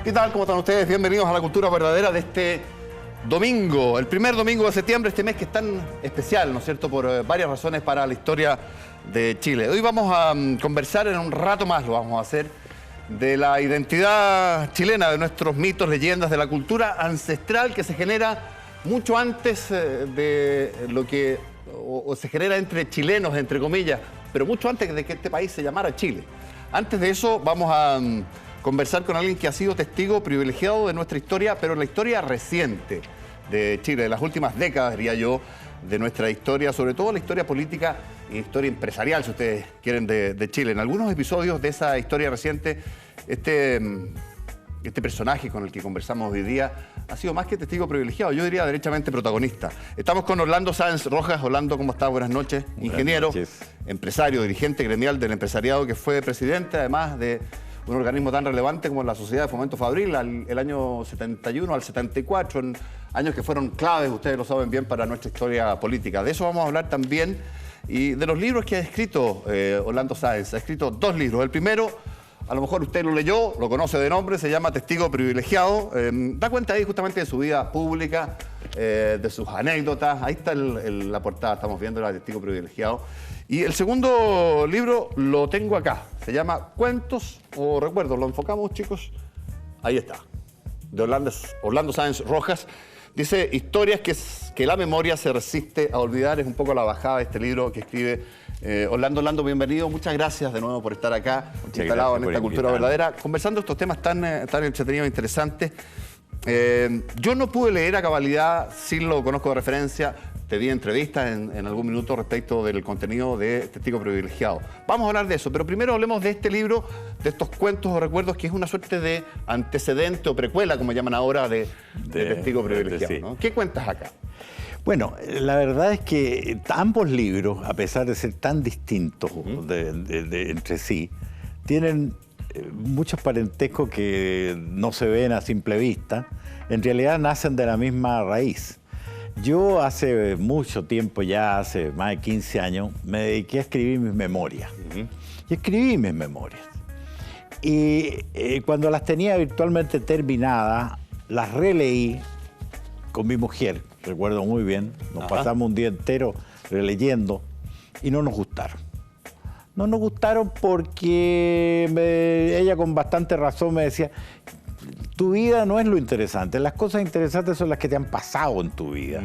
¿Qué tal? ¿Cómo están ustedes? Bienvenidos a la Cultura Verdadera de este domingo, el primer domingo de septiembre, este mes que es tan especial, ¿no es cierto?, por varias razones para la historia de Chile. Hoy vamos a conversar en un rato más, lo vamos a hacer, de la identidad chilena, de nuestros mitos, leyendas, de la cultura ancestral que se genera mucho antes de lo que o se genera entre chilenos, entre comillas, pero mucho antes de que este país se llamara Chile. Antes de eso vamos a conversar con alguien que ha sido testigo privilegiado de nuestra historia, pero la historia reciente de Chile, de las últimas décadas, diría yo, de nuestra historia, sobre todo la historia política e historia empresarial, si ustedes quieren, de Chile. En algunos episodios de esa historia reciente, este personaje con el que conversamos hoy día ha sido más que testigo privilegiado, yo diría derechamente protagonista. Estamos con Orlando Sáenz Rojas. Orlando, ¿cómo estás? Buenas noches. Ingeniero, empresario, dirigente gremial del empresariado, que fue presidente además de un organismo tan relevante como la Sociedad de Fomento Fabril, el año 71 al 74, en años que fueron claves, ustedes lo saben bien, para nuestra historia política. De eso vamos a hablar también, y de los libros que ha escrito Orlando Sáenz. Ha escrito 2 libros. El primero, a lo mejor usted lo leyó, lo conoce de nombre, se llama Testigo Privilegiado. Da cuenta ahí justamente de su vida pública, de sus anécdotas. Ahí está la portada, estamos viendo la Testigo Privilegiado. Y el segundo libro lo tengo acá, se llama Cuentos o Recuerdos. ¿Lo enfocamos, chicos? Ahí está, de Orlando Sáenz Rojas. Dice historias que la memoria se resiste a olvidar. Es un poco la bajada de este libro que escribe Orlando. Orlando, bienvenido. Muchas gracias de nuevo por estar acá, instalado en esta Cultura Verdadera, conversando estos temas tan entretenidos e interesantes. Yo no pude leer a cabalidad, sí lo conozco de referencia. Te di entrevistas en algún minuto respecto del contenido de Testigo Privilegiado. Vamos a hablar de eso, pero primero hablemos de este libro, de estos cuentos o recuerdos, que es una suerte de antecedente o precuela, como llaman ahora, de Testigo Privilegiado, ¿no? ¿Qué cuentas acá? Bueno, la verdad es que ambos libros, a pesar de ser tan distintos entre sí, tienen muchos parentescos que no se ven a simple vista. En realidad nacen de la misma raíz. Yo hace mucho tiempo, ya hace más de 15 años, me dediqué a escribir mis memorias. Y escribí mis memorias. Y cuando las tenía virtualmente terminadas, las releí con mi mujer, recuerdo muy bien. Nos pasamos un día entero releyendo y no nos gustaron. No nos gustaron porque ella con bastante razón me decía: tu vida no es lo interesante, las cosas interesantes son las que te han pasado en tu vida.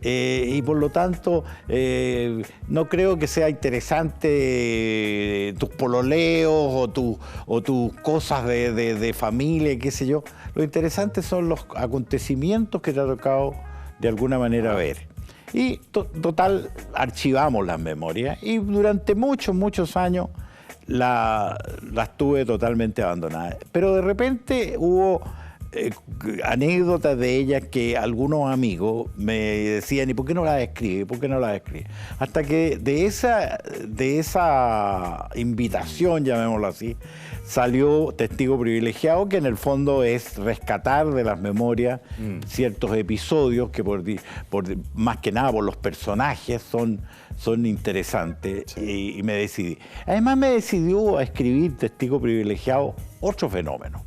Y por lo tanto, no creo que sea interesante tus pololeos o tus cosas de familia, qué sé yo. Lo interesante son los acontecimientos que te ha tocado de alguna manera ver. Y total, archivamos las memorias y durante muchos años las tuve totalmente abandonadas. Pero de repente hubo anécdotas de ellas que algunos amigos me decían: ¿y por qué no las escribes? ¿Por qué no las escribes? Hasta que de esa invitación, llamémoslo así, salió Testigo Privilegiado, que en el fondo es rescatar de las memorias ciertos episodios que más que nada por los personajes son interesantes. Sí. Y me decidí. Además me decidió a escribir Testigo Privilegiado otro fenómeno,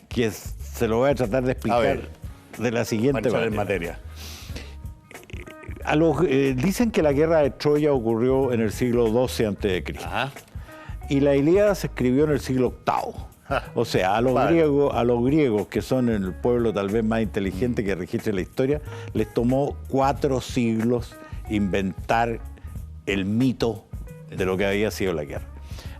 que se lo voy a tratar de explicar de la siguiente manera. Dicen que la guerra de Troya ocurrió en el siglo XII a.C. Y la Ilíada se escribió en el siglo VIII. O sea, a los griegos, que son el pueblo tal vez más inteligente que registre la historia, les tomó 4 siglos inventar el mito de lo que había sido la guerra.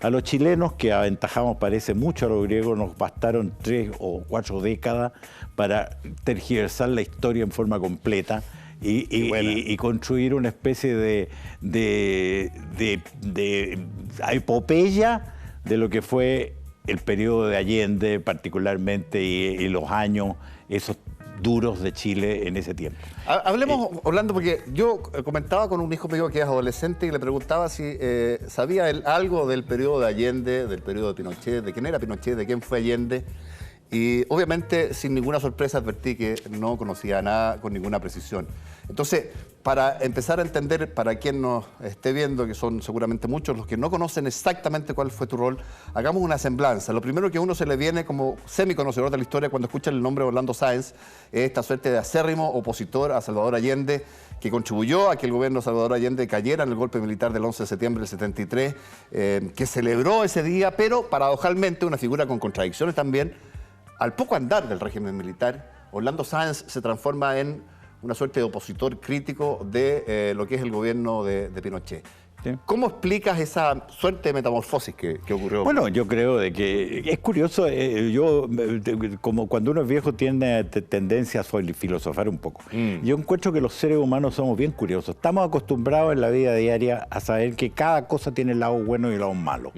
A los chilenos, que aventajamos parece mucho a los griegos, nos bastaron 3 o 4 décadas para tergiversar la historia en forma completa y construir una especie de epopeya de lo que fue el periodo de Allende particularmente y los años esos duros de Chile en ese tiempo. Hablemos, Orlando, porque yo comentaba con un hijo mío que es adolescente y le preguntaba si sabía él algo del periodo de Allende, del periodo de Pinochet, de quién era Pinochet, de quién fue Allende. Y obviamente, sin ninguna sorpresa, advertí que no conocía nada con ninguna precisión. Entonces, para empezar a entender, para quien nos esté viendo, que son seguramente muchos los que no conocen exactamente cuál fue tu rol, hagamos una semblanza. Lo primero que a uno se le viene como semiconocedor de la historia cuando escucha el nombre de Orlando Sáenz es esta suerte de acérrimo opositor a Salvador Allende, que contribuyó a que el gobierno de Salvador Allende cayera en el golpe militar del 11 de septiembre del 73, que celebró ese día, pero paradojalmente una figura con contradicciones también. Al poco andar del régimen militar, Orlando Sáenz se transforma en una suerte de opositor crítico de lo que es el gobierno de Pinochet. Sí. ¿Cómo explicas esa suerte de metamorfosis que ocurrió? Bueno, yo creo de que es curioso, como cuando uno es viejo tiene tendencia a filosofar un poco. Yo encuentro que los seres humanos somos bien curiosos. Estamos acostumbrados en la vida diaria a saber que cada cosa tiene el lado bueno y el lado malo.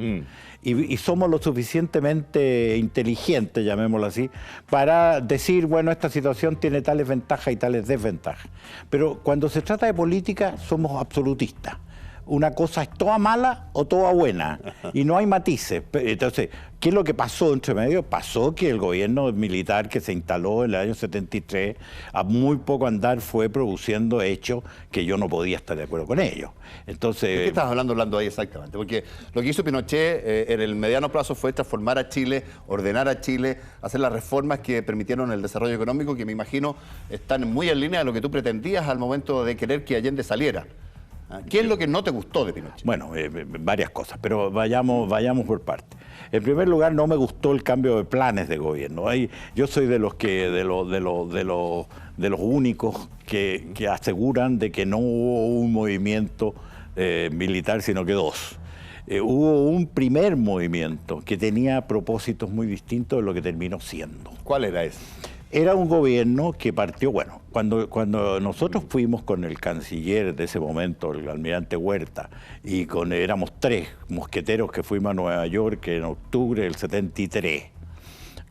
Y somos lo suficientemente inteligentes, llamémoslo así, para decir, bueno, esta situación tiene tales ventajas y tales desventajas. Pero cuando se trata de política, somos absolutistas. Una cosa es toda mala o toda buena, y no hay matices. Entonces, ¿qué es lo que pasó entre medio? Pasó que el gobierno militar que se instaló en el año 73, a muy poco andar, fue produciendo hechos que yo no podía estar de acuerdo con ellos. Entonces, ¿de qué estás hablando ahí exactamente? Porque lo que hizo Pinochet en el mediano plazo fue transformar a Chile, ordenar a Chile, hacer las reformas que permitieron el desarrollo económico, que me imagino están muy en línea de lo que tú pretendías al momento de querer que Allende saliera. ¿Qué es lo que no te gustó de Pinochet? Bueno, varias cosas, pero vayamos por partes. En primer lugar, no me gustó el cambio de planes de gobierno. Yo soy de los únicos que aseguran de que no hubo un movimiento militar, sino que dos. Hubo un primer movimiento que tenía propósitos muy distintos de lo que terminó siendo. ¿Cuál era ese? Era un gobierno que partió, bueno, cuando nosotros fuimos con el canciller de ese momento, el almirante Huerta, y éramos 3 mosqueteros que fuimos a Nueva York en octubre del 73,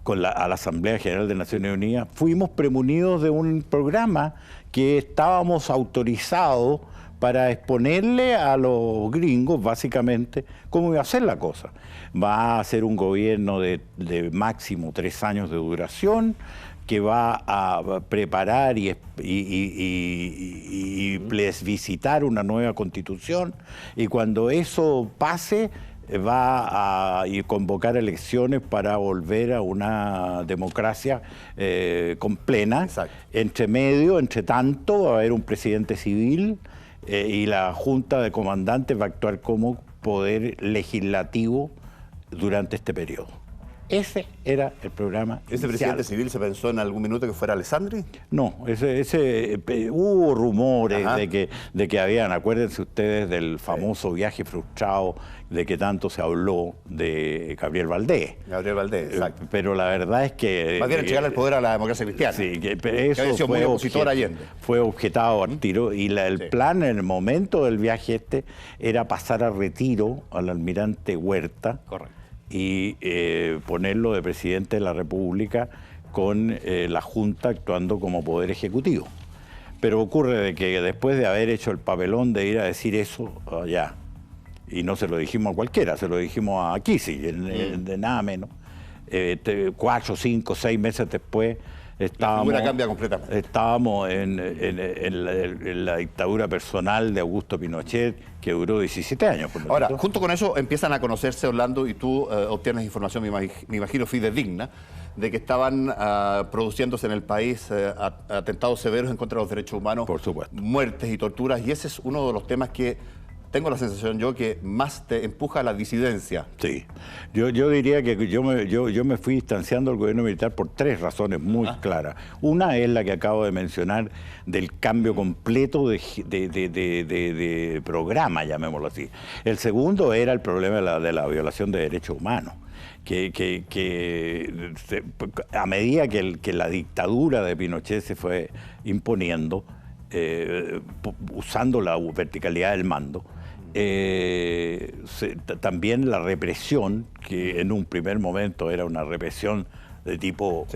a la Asamblea General de Naciones Unidas, fuimos premunidos de un programa que estábamos autorizados para exponerle a los gringos, básicamente, cómo iba a ser la cosa. Va a ser un gobierno de máximo 3 años de duración, que va a preparar y plebiscitar una nueva constitución, y cuando eso pase va a convocar elecciones para volver a una democracia plena. Exacto. Entre tanto, va a haber un presidente civil y la Junta de Comandantes va a actuar como poder legislativo durante este periodo. Ese era el programa inicial. ¿Ese presidente civil se pensó en algún minuto que fuera Alessandri? No, hubo rumores de que habían, acuérdense ustedes del famoso viaje frustrado, de que tanto se habló de Gabriel Valdés. Gabriel Valdés, exacto. Pero la verdad es que... Más bien entregarle el poder a la democracia cristiana. Sí, pero eso fue objetado al tiro, y el plan en el momento del viaje era pasar a retiro al almirante Huerta. Correcto. Y ponerlo de presidente de la República con la Junta actuando como poder ejecutivo. Pero ocurre de que después de haber hecho el papelón de ir a decir eso allá, y no se lo dijimos a cualquiera, se lo dijimos a Kissinger, de nada menos, 4, 5, 6 meses después cambia completamente. Estábamos en la dictadura personal de Augusto Pinochet, que duró 17 años. Ahora, junto con eso empiezan a conocerse, Orlando, y tú obtienes información, me imagino, fidedigna, de que estaban produciéndose en el país atentados severos en contra de los derechos humanos. Por supuesto. Muertes y torturas, y ese es uno de los temas que tengo la sensación yo que más te empuja a la disidencia. Sí, yo diría que yo me fui distanciando del gobierno militar por 3 razones muy claras. Una es la que acabo de mencionar, del cambio completo de programa, llamémoslo así. El segundo era el problema de la violación de derechos humanos. A medida que la dictadura de Pinochet se fue imponiendo, usando la verticalidad del mando, también la represión, que en un primer momento era una represión de tipo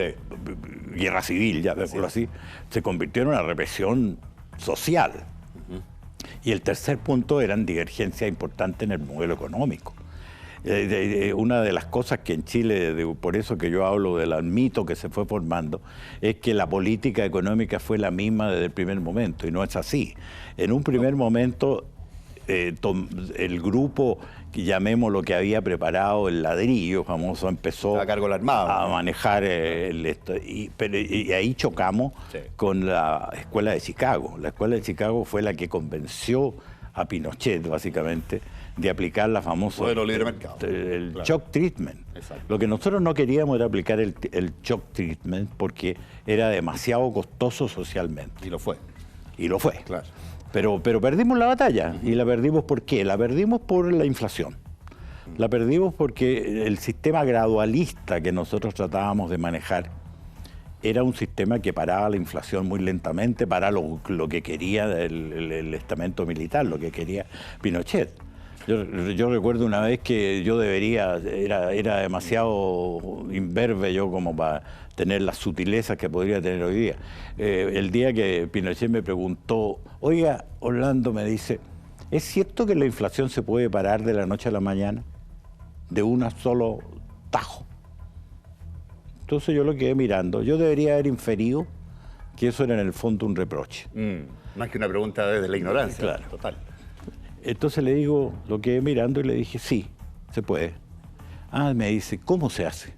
guerra civil, ya decirlo así, se convirtió en una represión social. Y el tercer punto eran divergencias importantes en el modelo económico. Una de las cosas que en Chile, por eso que yo hablo del mito que se fue formando, es que la política económica fue la misma desde el primer momento, y no es así. En un primer momento, el grupo, que llamemos lo que había preparado el ladrillo famoso, empezó a cargo de la Armada, a manejar y ahí chocamos con la Escuela de Chicago. La Escuela de Chicago fue la que convenció a Pinochet, básicamente, de aplicar la famosa shock treatment. Exacto. Lo que nosotros no queríamos era aplicar el shock treatment porque era demasiado costoso socialmente. Y lo fue. Y lo fue. Claro. Pero perdimos la batalla. ¿Y la perdimos por qué? La perdimos por la inflación. La perdimos porque el sistema gradualista que nosotros tratábamos de manejar era un sistema que paraba la inflación muy lentamente para lo que quería el estamento militar, lo que quería Pinochet. Yo recuerdo una vez que yo era demasiado imberbe yo como para tener las sutilezas que podría tener hoy día. El día que Pinochet me preguntó, oiga, Orlando, me dice, ¿es cierto que la inflación se puede parar de la noche a la mañana? De un solo tajo. Entonces yo lo quedé mirando. Yo debería haber inferido que eso era en el fondo un reproche. Más que una pregunta desde la ignorancia. Claro. Total. Entonces le digo, lo quedé mirando y le dije, sí, se puede. Ah, me dice, ¿cómo se hace?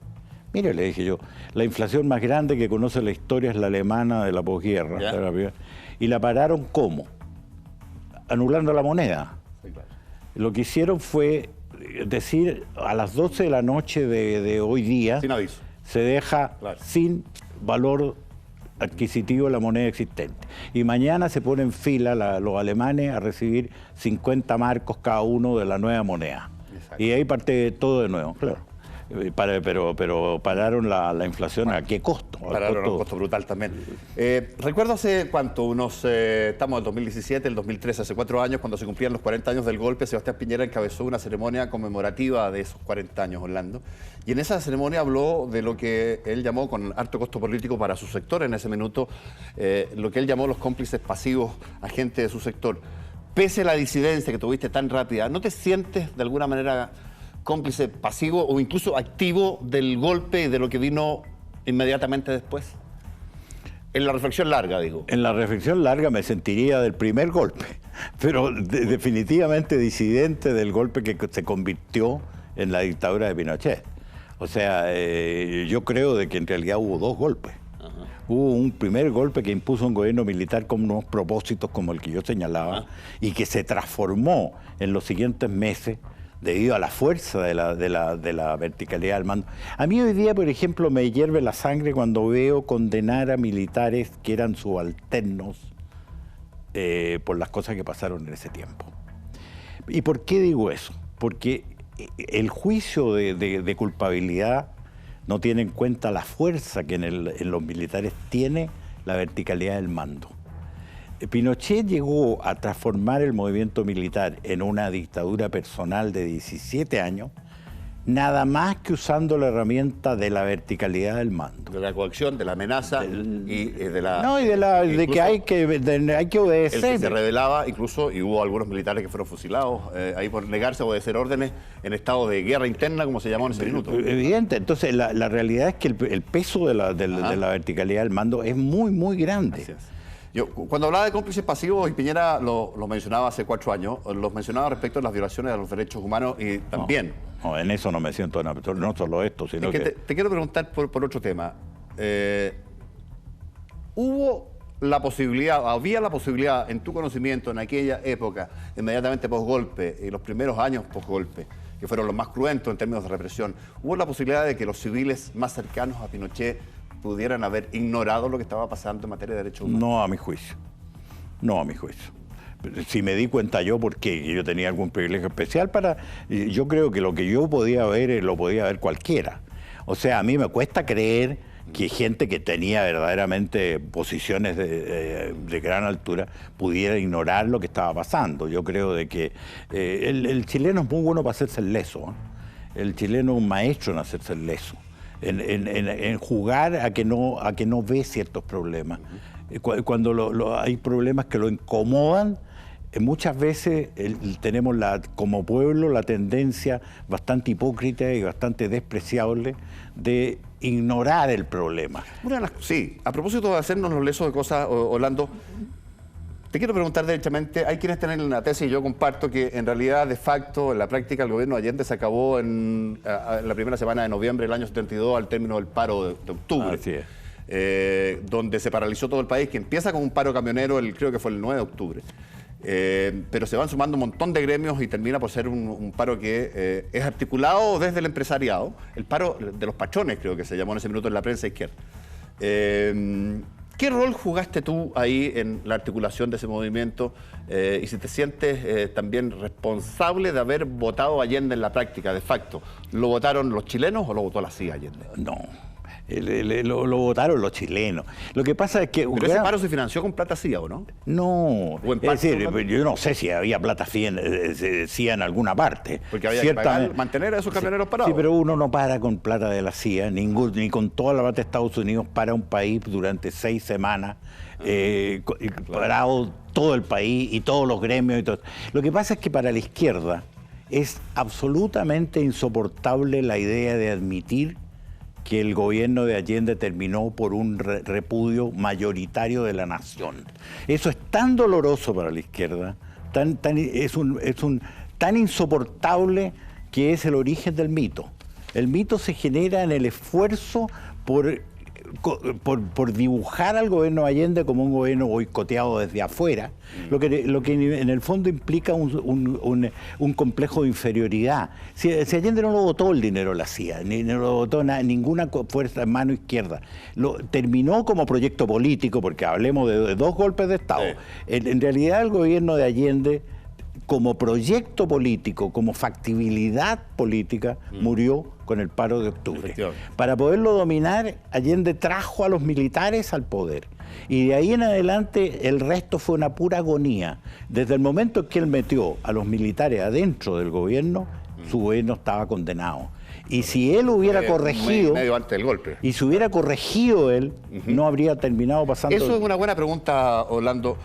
Mire, le dije yo, la inflación más grande que conoce la historia es la alemana de la posguerra. ¿Y la pararon cómo? Anulando la moneda. Sí, claro. Lo que hicieron fue decir, a las 12 de la noche de hoy día, sin aviso, se deja sin valor adquisitivo la moneda existente. Y mañana se ponen en fila los alemanes a recibir 50 marcos cada uno de la nueva moneda. Exacto. Y ahí parte todo de nuevo, claro. Pero pararon la inflación, ¿a qué costo? Pararon a un costo brutal también. Recuerdo hace cuánto, estamos en el 2017, el 2013, hace 4 años, cuando se cumplían los 40 años del golpe, Sebastián Piñera encabezó una ceremonia conmemorativa de esos 40 años, Orlando. Y en esa ceremonia habló de lo que él llamó, con alto costo político para su sector en ese minuto, lo que él llamó los cómplices pasivos, agentes de su sector. Pese a la disidencia que tuviste tan rápida, ¿no te sientes de alguna manera cómplice pasivo o incluso activo del golpe y de lo que vino inmediatamente después? En la reflexión larga, digo. En la reflexión larga me sentiría del primer golpe, pero definitivamente disidente del golpe que se convirtió en la dictadura de Pinochet. O sea, yo creo de que en realidad hubo 2 golpes. Hubo un primer golpe que impuso un gobierno militar con unos propósitos como el que yo señalaba y que se transformó en los siguientes meses debido a la fuerza de la verticalidad del mando. A mí hoy día, por ejemplo, me hierve la sangre cuando veo condenar a militares que eran subalternos por las cosas que pasaron en ese tiempo. ¿Y por qué digo eso? Porque el juicio de culpabilidad no tiene en cuenta la fuerza que en los militares tiene la verticalidad del mando. Pinochet llegó a transformar el movimiento militar en una dictadura personal de 17 años, nada más que usando la herramienta de la verticalidad del mando. De la coacción, de la amenaza y de la... No, y de que hay que obedecer. El que se rebelaba incluso, y hubo algunos militares que fueron fusilados ahí por negarse a obedecer órdenes en estado de guerra interna, como se llamó en ese minuto. Evidente. Entonces, la realidad es que el peso de la verticalidad del mando es muy, muy grande. Así es. Yo, cuando hablaba de cómplices pasivos, y Piñera lo mencionaba hace 4 años, los mencionaba respecto a las violaciones de los derechos humanos y también... No, en eso no me siento nada, no solo esto, sino que... Te quiero preguntar por otro tema. ¿Hubo la posibilidad, había la posibilidad, en tu conocimiento, en aquella época, inmediatamente posgolpe, y los primeros años posgolpe, que fueron los más cruentos en términos de represión, hubo la posibilidad de que los civiles más cercanos a Pinochet pudieran haber ignorado lo que estaba pasando en materia de derechos humanos? No a mi juicio. No a mi juicio. Si me di cuenta yo, porque yo tenía algún privilegio especial yo creo que lo que yo podía ver, lo podía ver cualquiera. O sea, a mí me cuesta creer que gente que tenía verdaderamente posiciones de gran altura pudiera ignorar lo que estaba pasando. Yo creo de que el chileno es muy bueno para hacerse el leso. El chileno es un maestro en hacerse el leso. En jugar a que no ve ciertos problemas. Cuando hay problemas que lo incomodan, muchas veces tenemos como pueblo la tendencia bastante hipócrita y bastante despreciable de ignorar el problema. Sí, a propósito de hacernos los lesos de cosas, Orlando, te quiero preguntar derechamente, hay quienes tienen una tesis y yo comparto que en realidad, de facto, en la práctica, el gobierno de Allende se acabó en la primera semana de noviembre del año 72 al término del paro de octubre. Así es. Donde se paralizó todo el país, que empieza con un paro camionero, creo que fue el 9 de octubre. Pero se van sumando un montón de gremios y termina por ser un paro que es articulado desde el empresariado. El paro de los patrones, creo que se llamó en ese minuto en la prensa izquierda. ¿Qué rol jugaste tú ahí en la articulación de ese movimiento? Y si te sientes también responsable de haber votado a Allende en la práctica, de facto. ¿Lo votaron los chilenos o lo votó la CIA Allende? No. Lo votaron los chilenos. Lo que pasa es que... ¿Pero ese paro se financió con plata CIA o no? No. Es decir, yo no sé si había plata CIA en alguna parte. Porque había que pagar, mantener a esos camioneros parados. Sí, pero uno no para con plata de la CIA, ni con toda la plata de Estados Unidos para un país durante 6 semanas, parado todo el país y todos los gremios y todo. Lo que pasa es que para la izquierda es absolutamente insoportable la idea de admitir que el gobierno de Allende terminó por un repudio mayoritario de la nación. Eso es tan doloroso para la izquierda, tan insoportable, que es el origen del mito. El mito se genera en el esfuerzo por dibujar al gobierno de Allende como un gobierno boicoteado desde afuera, lo que en el fondo implica un complejo de inferioridad. Si Allende no lo votó el dinero la CIA, ni no lo votó ninguna fuerza en mano izquierda, terminó como proyecto político, porque hablemos de 2 golpes de Estado. Sí. En realidad el gobierno de Allende, como proyecto político, como factibilidad política, murió con el paro de octubre. Para poderlo dominar, Allende trajo a los militares al poder. Y de ahí en adelante el resto fue una pura agonía. Desde el momento en que él metió a los militares adentro del gobierno, su gobierno estaba condenado. Y si él hubiera corregido... Medio antes del golpe. Y si hubiera corregido él, no habría terminado pasando... Eso es una buena pregunta, Orlando.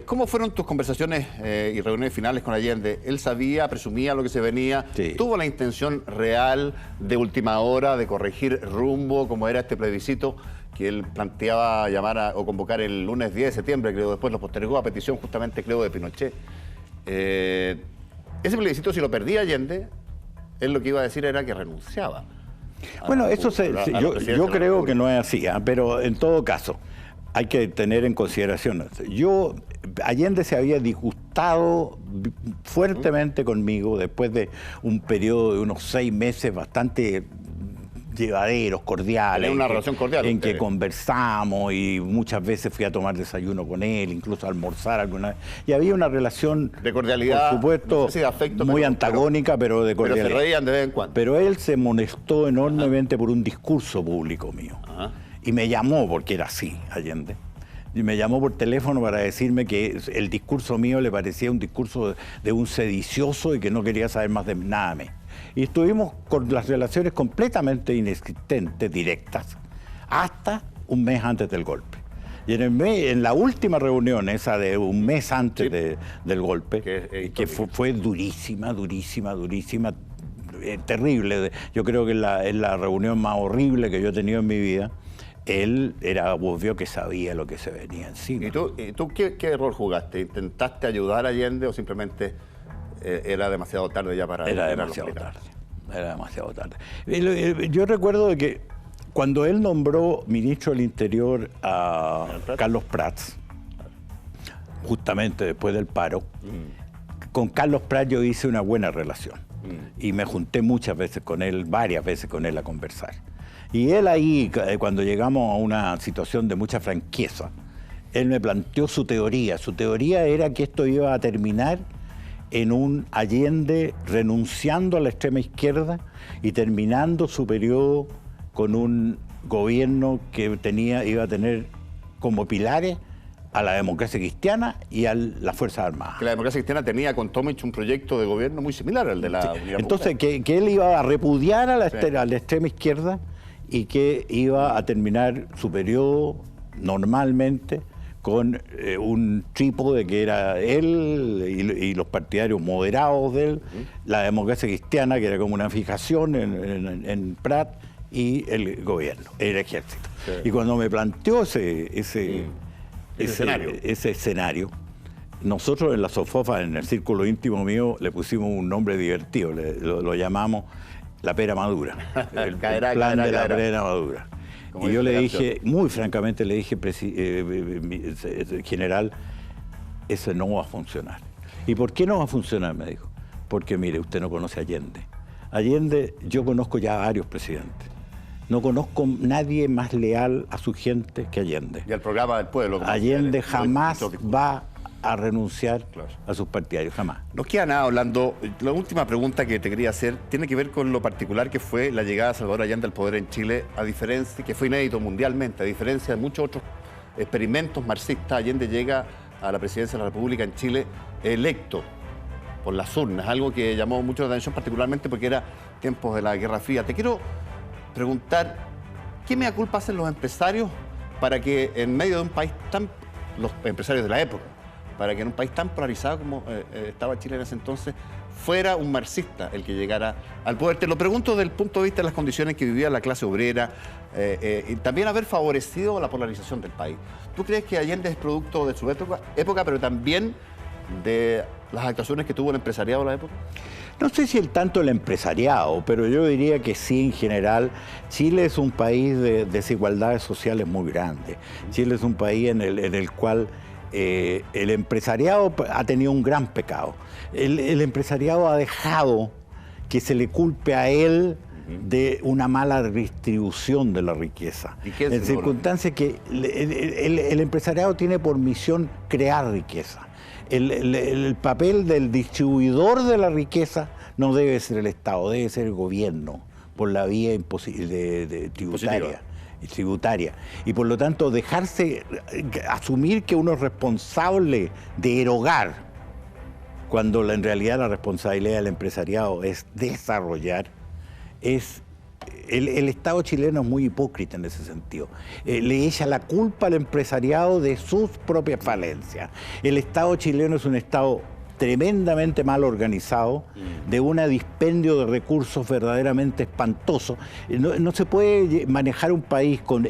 ¿Cómo fueron tus conversaciones y reuniones finales con Allende? ¿Él sabía, presumía lo que se venía? Sí. ¿Tuvo la intención real de última hora de corregir rumbo, como era este plebiscito que él planteaba llamar o convocar el lunes 10 de septiembre, creo, después lo postergó a petición justamente, creo, de Pinochet? Ese plebiscito, si lo perdía Allende, él lo que iba a decir era que renunciaba. Bueno, eso yo creo que no es así, pero en todo caso hay que tener en consideración. Allende se había disgustado fuertemente conmigo después de un periodo de unos 6 meses bastante llevaderos, cordiales. Una relación cordial. En que conversamos y muchas veces fui a tomar desayuno con él, incluso a almorzar alguna vez. Y había una relación de cordialidad, por supuesto, no sé si de afecto, muy antagónica, pero de cordialidad. Pero se reían de vez en cuando. Pero él se molestó enormemente por un discurso público mío. Ajá. Y me llamó, porque era así, Allende. Y me llamó por teléfono para decirme que el discurso mío le parecía un discurso de un sedicioso y que no quería saber más de nada de mí. Y estuvimos con las relaciones completamente inexistentes, directas, hasta un mes antes del golpe. Y en la última reunión, esa de un mes antes del golpe, que fue durísima, terrible. Yo creo que es la reunión más horrible que yo he tenido en mi vida. Él era obvio que sabía lo que se venía encima. ¿Y tú qué rol jugaste? ¿Intentaste ayudar a Allende o simplemente era demasiado tarde ya para... Era demasiado tarde. Yo recuerdo de que cuando él nombró ministro del Interior a Carlos Prats, justamente después del paro, con Carlos Prats yo hice una buena relación. Y me junté varias veces con él a conversar. Y él ahí, cuando llegamos a una situación de mucha franqueza, él me planteó su teoría. Su teoría era que esto iba a terminar en un Allende renunciando a la extrema izquierda y terminando su periodo con un gobierno que iba a tener como pilares a la democracia cristiana y a las Fuerzas Armadas. Que la democracia cristiana tenía con Tomic un proyecto de gobierno muy similar al de la Unidad Entonces, que él iba a repudiar a la extrema izquierda y que iba a terminar su periodo normalmente con un trípode que era él y los partidarios moderados de él, la democracia cristiana, que era como una fijación en Prat, y el gobierno, el ejército. Sí. Y cuando me planteó ese escenario, nosotros en la Sofofa, en el círculo íntimo mío, le pusimos un nombre divertido, lo llamamos la pera madura, el plan de la pera madura. Y yo le dije, muy francamente, le dije, general, eso no va a funcionar. ¿Y por qué no va a funcionar? Me dijo. Porque mire, usted no conoce a Allende. Allende, yo conozco ya a varios presidentes. No conozco nadie más leal a su gente que Allende. Y al programa del pueblo. Allende jamás va a renunciar a sus partidarios, jamás. Nos queda nada, Orlando. La última pregunta que te quería hacer tiene que ver con lo particular que fue la llegada de Salvador Allende al poder en Chile, a diferencia, que fue inédito mundialmente, a diferencia de muchos otros experimentos marxistas. Allende llega a la presidencia de la República en Chile electo por las urnas, algo que llamó mucho la atención, particularmente porque era tiempos de la Guerra Fría. Te quiero preguntar, ¿qué mea culpa hacen los empresarios para que en medio de un país tan... los empresarios de la época, para que en un país tan polarizado como estaba Chile en ese entonces, fuera un marxista el que llegara al poder? Te lo pregunto desde el punto de vista de las condiciones que vivía la clase obrera y también haber favorecido la polarización del país. ¿Tú crees que Allende es producto de su época, pero también de las actuaciones que tuvo el empresariado en la época? No sé si tanto el empresariado, pero yo diría que sí, en general. Chile es un país de desigualdades sociales muy grandes. Chile es un país en el cual el empresariado ha tenido un gran pecado. El empresariado ha dejado que se le culpe a él de una mala distribución de la riqueza. En circunstancias que el empresariado tiene por misión crear riqueza. El papel del distribuidor de la riqueza no debe ser el Estado, debe ser el gobierno, por la vía tributaria. Y por lo tanto, asumir que uno es responsable de erogar, cuando en realidad la responsabilidad del empresariado es desarrollar, el Estado chileno es muy hipócrita en ese sentido. Le echa la culpa al empresariado de sus propias falencias. El Estado chileno es un Estado tremendamente mal organizado, de un dispendio de recursos verdaderamente espantoso. No se puede manejar un país con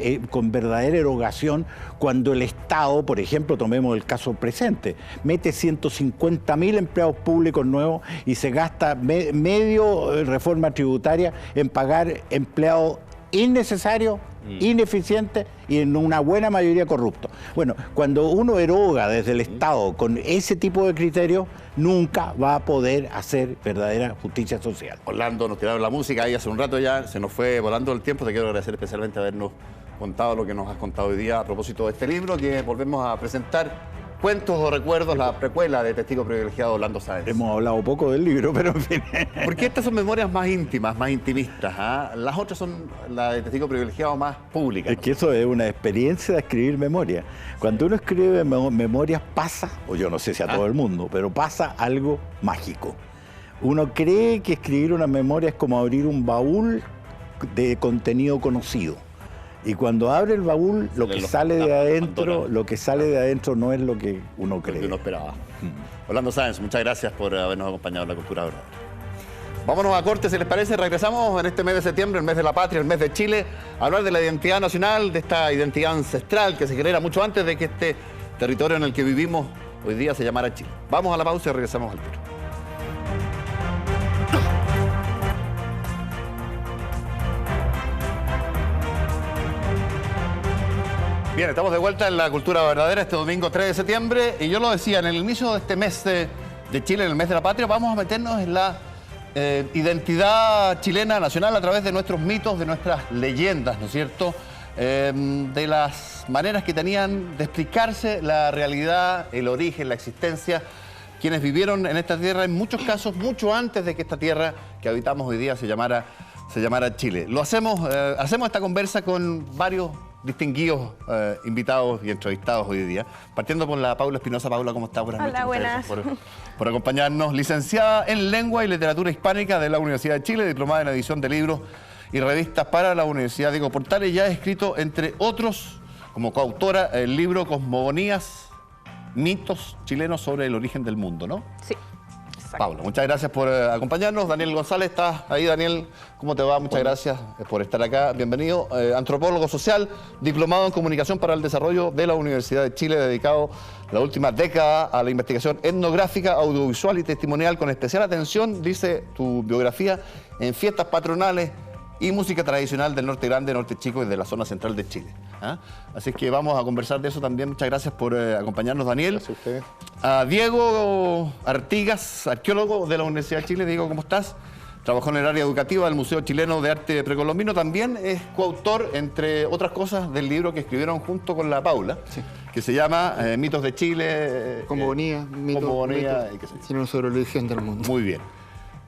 verdadera erogación cuando el Estado, por ejemplo, tomemos el caso presente, mete 150.000 empleados públicos nuevos y se gasta medio reforma tributaria en pagar empleados innecesarios, ineficientes y en una buena mayoría corruptos. Bueno, cuando uno eroga desde el Estado con ese tipo de criterios, nunca va a poder hacer verdadera justicia social. Orlando, nos tiraron la música ahí hace un rato ya, se nos fue volando el tiempo. Te quiero agradecer especialmente habernos contado lo que nos has contado hoy día a propósito de este libro que volvemos a presentar. Cuentos o recuerdos, la precuela de Testigo Privilegiado, Orlando Sáenz. Hemos hablado poco del libro, pero en fin. Porque estas son memorias más íntimas, más intimistas. Las otras son, la de Testigo Privilegiado, más públicas. Es que eso es una experiencia de escribir memoria. Cuando uno escribe memorias pasa, o yo no sé si a todo el mundo, pero pasa algo mágico. Uno cree que escribir una memoria es como abrir un baúl de contenido conocido. Y cuando abre el baúl, lo que sale de adentro no es lo que uno cree. Lo que uno esperaba. Orlando Sáenz, muchas gracias por habernos acompañado en La Cultura Verdadera. Vámonos a corte, si les parece. Regresamos en este mes de septiembre, el mes de la patria, el mes de Chile, a hablar de la identidad nacional, de esta identidad ancestral que se genera mucho antes de que este territorio en el que vivimos hoy día se llamara Chile. Vamos a la pausa y regresamos al tiro. Bien, estamos de vuelta en La Cultura Verdadera este domingo 3 de septiembre y yo lo decía, en el inicio de este mes de Chile, en el mes de la patria, vamos a meternos en la identidad chilena nacional a través de nuestros mitos, de nuestras leyendas, ¿no es cierto? De las maneras que tenían de explicarse la realidad, el origen, la existencia, quienes vivieron en esta tierra, en muchos casos, mucho antes de que esta tierra que habitamos hoy día se llamara Chile. Hacemos esta conversa con varios distinguidos invitados y entrevistados hoy día. Partiendo por la Paula Espinosa. Paula, ¿cómo estás? Buenas noches. Hola, buenas. Por acompañarnos. Licenciada en Lengua y Literatura Hispánica de la Universidad de Chile, diplomada en edición de libros y revistas para la Universidad Diego Portales, y ya ha escrito, entre otros como coautora el libro Cosmogonías, mitos chilenos sobre el origen del mundo, ¿no? Sí. Exacto. Paula, muchas gracias por acompañarnos. Daniel González, ¿estás ahí, Daniel? ¿Cómo te va? Muchas gracias por estar acá. Bienvenido. Antropólogo social, diplomado en Comunicación para el Desarrollo de la Universidad de Chile, dedicado la última década a la investigación etnográfica, audiovisual y testimonial, con especial atención, dice tu biografía, en fiestas patronales y música tradicional del norte grande, norte chico y de la zona central de Chile. ¿Ah? Así que vamos a conversar de eso también. Muchas gracias por acompañarnos, Daniel. Gracias a ustedes. A Diego Artigas, arqueólogo de la Universidad de Chile. Diego, ¿cómo estás? Trabajó en el área educativa del Museo Chileno de Arte Precolombino. También es coautor, entre otras cosas, del libro que escribieron junto con la Paula, que se llama Mitos de Chile. Cosmogonía, Cosmogonía, y qué sé yo. Chileno sobre el origen del mundo. Muy bien.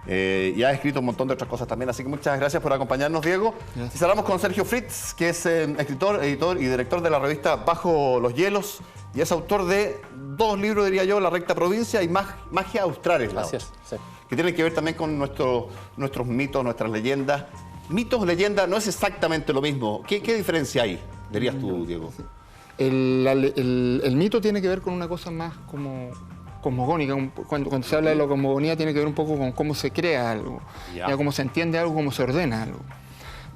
Y ha escrito un montón de otras cosas también, así que muchas gracias por acompañarnos, Diego. Gracias. Y cerramos con Sergio Fritz, que es escritor, editor y director de la revista Bajo los Hielos, y es autor de 2 libros, diría yo, La Recta Provincia y Magia Austral, es la Así otra, es, sí. que tienen que ver también con nuestros mitos, nuestras leyendas. Mitos, leyendas, no es exactamente lo mismo. ¿Qué diferencia hay, dirías tú, Diego? El mito tiene que ver con una cosa más como cosmogónica. Cuando se habla de la cosmogonía tiene que ver un poco con cómo se crea algo, ya cómo se entiende algo, cómo se ordena algo.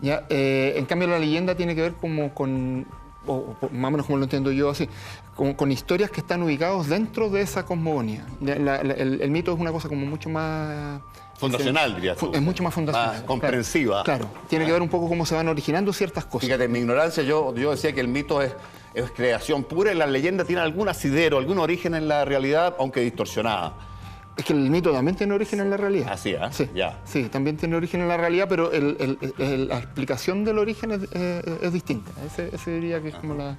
Ya, en cambio la leyenda tiene que ver como con, o más o menos como lo entiendo yo así, con historias que están ubicados dentro de esa cosmogonía. El mito es una cosa como mucho más... Fundacional, dirías tú. Es mucho más fundacional. Más comprensiva. Claro, tiene que ver un poco cómo se van originando ciertas cosas. Fíjate, en mi ignorancia yo decía que el mito es creación pura y la leyenda tiene algún asidero, algún origen en la realidad, aunque distorsionada. Es que el mito también tiene origen en la realidad. Así, ¿eh? Sí, Ya. sí, también tiene origen en la realidad, pero la explicación del origen es distinta. Ese diría que es como la...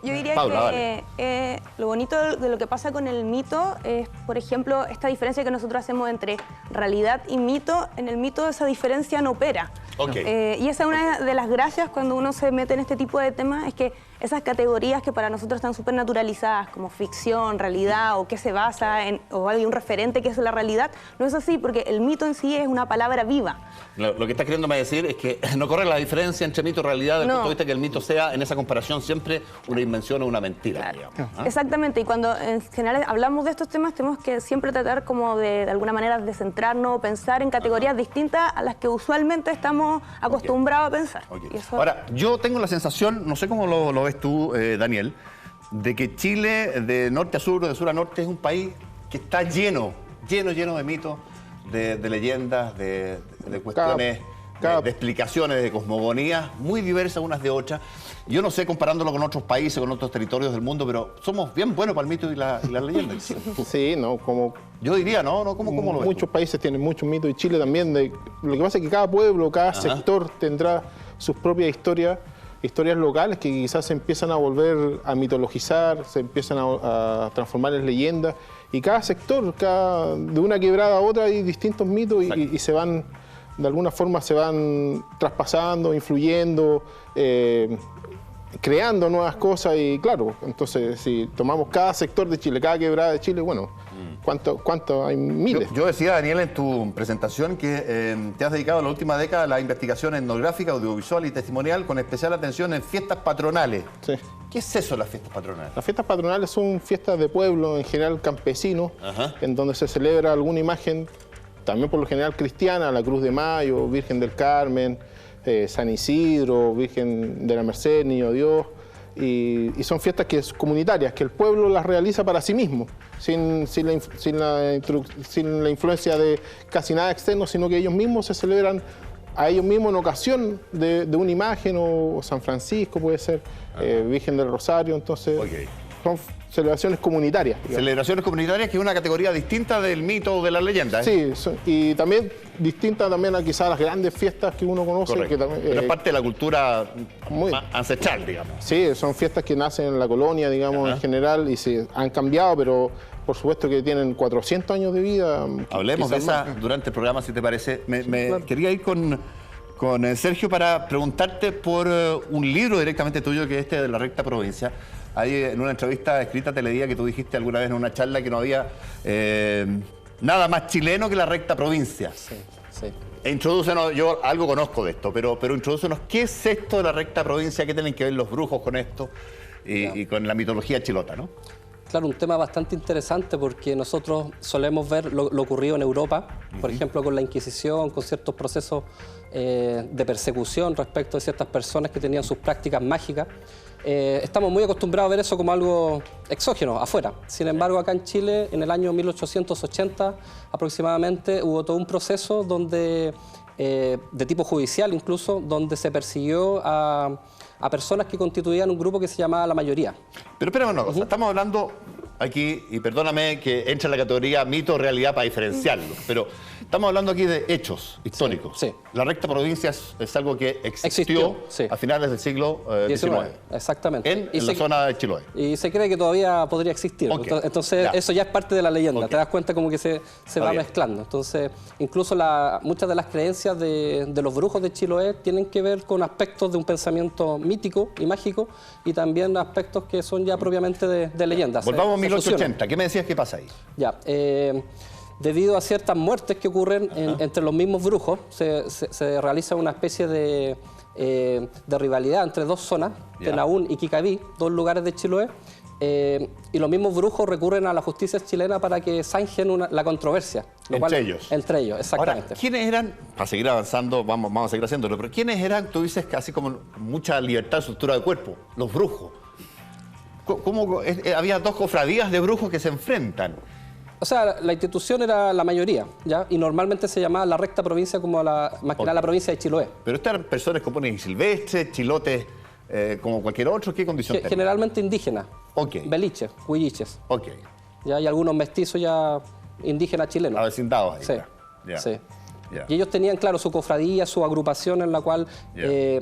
Yo diría Paula, que lo bonito de lo que pasa con el mito es, por ejemplo, esta diferencia que nosotros hacemos entre realidad y mito. En el mito esa diferencia no opera. Ok. Y esa es una de las gracias cuando uno se mete en este tipo de temas, es que esas categorías que para nosotros están súper naturalizadas, como ficción, realidad, o qué se basa en, o hay un referente que es la realidad, no es así, porque el mito en sí es una palabra viva. Lo que estás queriéndome decir es que no corre la diferencia entre mito y realidad, del No. punto de vista que el mito sea, en esa comparación, siempre una invención o una mentira. Digamos, ¿ah? Exactamente, y cuando en general hablamos de estos temas tenemos que siempre tratar como de alguna manera de centrarnos, pensar en categorías distintas a las que usualmente estamos acostumbrados a pensar. Ok. Y eso- Ahora, yo tengo la sensación, no sé cómo lo ves tú, Daniel, de que Chile, de norte a sur, de sur a norte, es un país que está lleno de mitos, de leyendas, de cuestiones, de explicaciones, de cosmogonías, muy diversas unas de otras. Yo no sé, comparándolo con otros países, con otros territorios del mundo, pero somos bien buenos para el mito y la leyenda. Sí, no, como Yo diría, ¿no? ¿Cómo lo ves muchos tú? países tienen muchos mitos y Chile también. Lo que pasa es que cada pueblo, cada sector tendrá sus propias historias locales que quizás se empiezan a volver a mitologizar, se empiezan a transformar en leyendas. Y cada sector, de una quebrada a otra, hay distintos mitos y se van, de alguna forma, se van traspasando, influyendo, creando nuevas cosas. Y claro, entonces, si tomamos cada sector de Chile, cada quebrada de Chile, bueno, ¿cuánto hay? Miles. Yo decía, Daniel, en tu presentación que te has dedicado la última década a la investigación etnográfica, audiovisual y testimonial con especial atención en fiestas patronales. Sí. ¿Qué es eso, las fiestas patronales? Las fiestas patronales son fiestas de pueblo, en general campesinos, en donde se celebra alguna imagen, también por lo general cristiana, la Cruz de Mayo, Virgen del Carmen, San Isidro, Virgen de la Merced, Niño Dios, y son fiestas que son comunitarias, que el pueblo las realiza para sí mismo, sin la influencia de casi nada externo, sino que ellos mismos se celebran a ellos mismos en ocasión de una imagen, o San Francisco puede ser, Virgen del Rosario, entonces son celebraciones comunitarias. digamos. Celebraciones comunitarias, que es una categoría distinta del mito o de la leyenda. Sí, y también distinta también a quizás las grandes fiestas que uno conoce. Correcto. Que también, Pero es parte de la cultura muy- más ancestral, digamos. Sí, son fiestas que nacen en la colonia, digamos, en general, y se han cambiado, pero por supuesto que tienen 400 años de vida. Hablemos de quizás esa más. durante el programa, si te parece. claro. Quería ir con Sergio para preguntarte por un libro directamente tuyo, que es este de La Recta Provincia. Ahí en una entrevista escrita te leía que tú dijiste alguna vez en una charla que no había nada más chileno que La Recta Provincia. Sí, sí. Introdúcenos, yo algo conozco de esto, pero introdúcenos, ¿qué es esto de La Recta Provincia? ¿Qué tienen que ver los brujos con esto? y con la mitología chilota, ¿no? Claro, un tema bastante interesante porque nosotros solemos ver lo ocurrido en Europa, por ejemplo, con la Inquisición, con ciertos procesos de persecución respecto de ciertas personas que tenían sus prácticas mágicas. Estamos muy acostumbrados a ver eso como algo exógeno, afuera. Sin embargo, acá en Chile, en el año 1880 aproximadamente, hubo todo un proceso donde, de tipo judicial incluso, donde se persiguió a personas que constituían un grupo que se llamaba La Mayoría. Pero espérame una cosa, estamos hablando aquí, y perdóname que entra en la categoría mito o realidad para diferenciarlo, pero estamos hablando aquí de hechos históricos. Sí. La recta provincia es algo que existió sí. a finales del siglo XIX. Exactamente. En la zona de Chiloé. Y se cree que todavía podría existir. Okay. Entonces, eso ya es parte de la leyenda. Okay. Te das cuenta como que se va bien. mezclando. Entonces, incluso muchas de las creencias de los brujos de Chiloé tienen que ver con aspectos de un pensamiento mítico y mágico, y también aspectos que son ya propiamente de leyendas. Volvamos a 1880. ¿Qué me decías que pasa ahí? Ya. Debido a ciertas muertes que ocurren entre los mismos brujos, se realiza una especie de rivalidad entre dos zonas, Tenaún y Quicaví, dos lugares de Chiloé, y los mismos brujos recurren a la justicia chilena para que zanjen la controversia. Entre ellos. Entre ellos, exactamente. Ahora, ¿quiénes eran, para seguir avanzando, vamos a seguir haciéndolo, pero quiénes eran, tú dices que así como mucha libertad de estructura de cuerpo, los brujos? ¿Cómo había dos cofradías de brujos que se enfrentan? O sea, la institución era La Mayoría, ¿ya? Y normalmente se llamaba la recta provincia como más que nada la provincia de Chiloé. Pero estas eran personas que ponen silvestres, chilotes, como cualquier otro, ¿qué condición tenían? Generalmente indígenas. Ok. Beliches, huilliches. Ok. ¿Ya? Y algunos mestizos ya indígenas chilenos. Avecindados ahí. Sí, ya. sí. Ya. Y ellos tenían, claro, su cofradía, su agrupación en la cual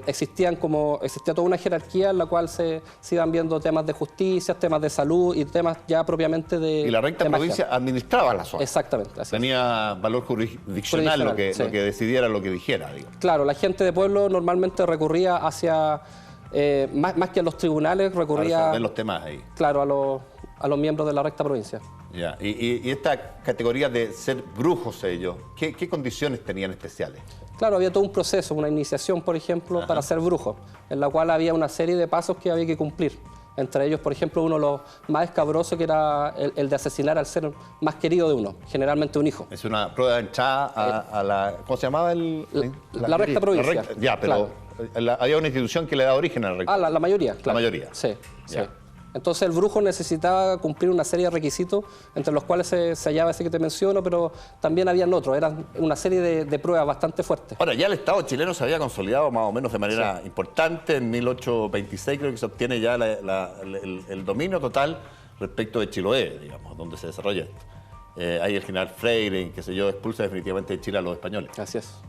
existía toda una jerarquía en la cual se iban viendo temas de justicia, temas de salud y temas ya propiamente de Y la recta de magia. provincia administraba la zona. Exactamente. Así Tenía valor jurisdiccional lo que decidiera, lo que dijera, digo. Claro, la gente de pueblo normalmente recurría hacia, más que a los tribunales, recurría Para resolver los temas ahí. claro, a los miembros de la recta provincia. Ya. Y esta categoría de ser brujos ellos, ¿qué condiciones tenían especiales? Claro, había todo un proceso, una iniciación, por ejemplo, para ser brujo, en la cual había una serie de pasos que había que cumplir. Entre ellos, por ejemplo, uno de los más escabrosos, que era el de asesinar al ser más querido de uno, generalmente un hijo. Es una prueba de entrada a la... ¿Cómo se llamaba? La recta provincia. Ya, pero había una institución que le da origen a la recta. La mayoría, claro. La mayoría. Sí, Ya. sí. Entonces el brujo necesitaba cumplir una serie de requisitos, entre los cuales se hallaba ese que te menciono, pero también habían otros. Eran una serie de pruebas bastante fuertes. Ahora, ya el Estado chileno se había consolidado más o menos de manera importante. En 1826 creo que se obtiene ya el dominio total respecto de Chiloé, digamos, donde se desarrolla esto. Ahí el general Freire, qué sé yo, expulsa definitivamente de Chile a los españoles. Así es.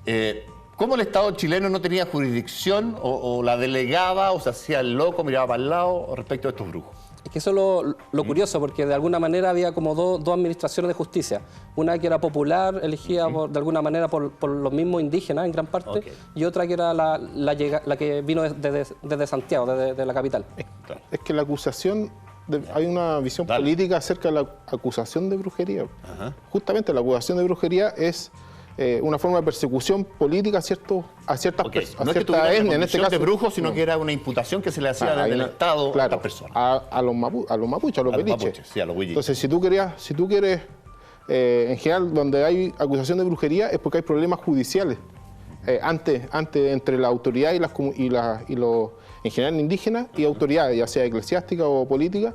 ¿Cómo el Estado chileno no tenía jurisdicción o la delegaba o se hacía el loco, miraba para el lado respecto a estos brujos? Es que eso es lo curioso, porque de alguna manera había como dos administraciones de justicia. Una que era popular, elegida de alguna manera por los mismos indígenas en gran parte, y otra que era la que vino desde Santiago, desde la capital. Es que la acusación, hay una visión política acerca de la acusación de brujería. Justamente la acusación de brujería es una forma de persecución política a ciertas personas. No es que tuviera una condición de brujos, sino que era una imputación que se le hacía desde el Estado a estas personas. A los mapuches, a los beliches. Sí, a los huilliches. Entonces, si tú quieres, en general, donde hay acusación de brujería es porque hay problemas judiciales. Antes entre la autoridad y los, en general, indígenas y autoridades, ya sea eclesiástica o política,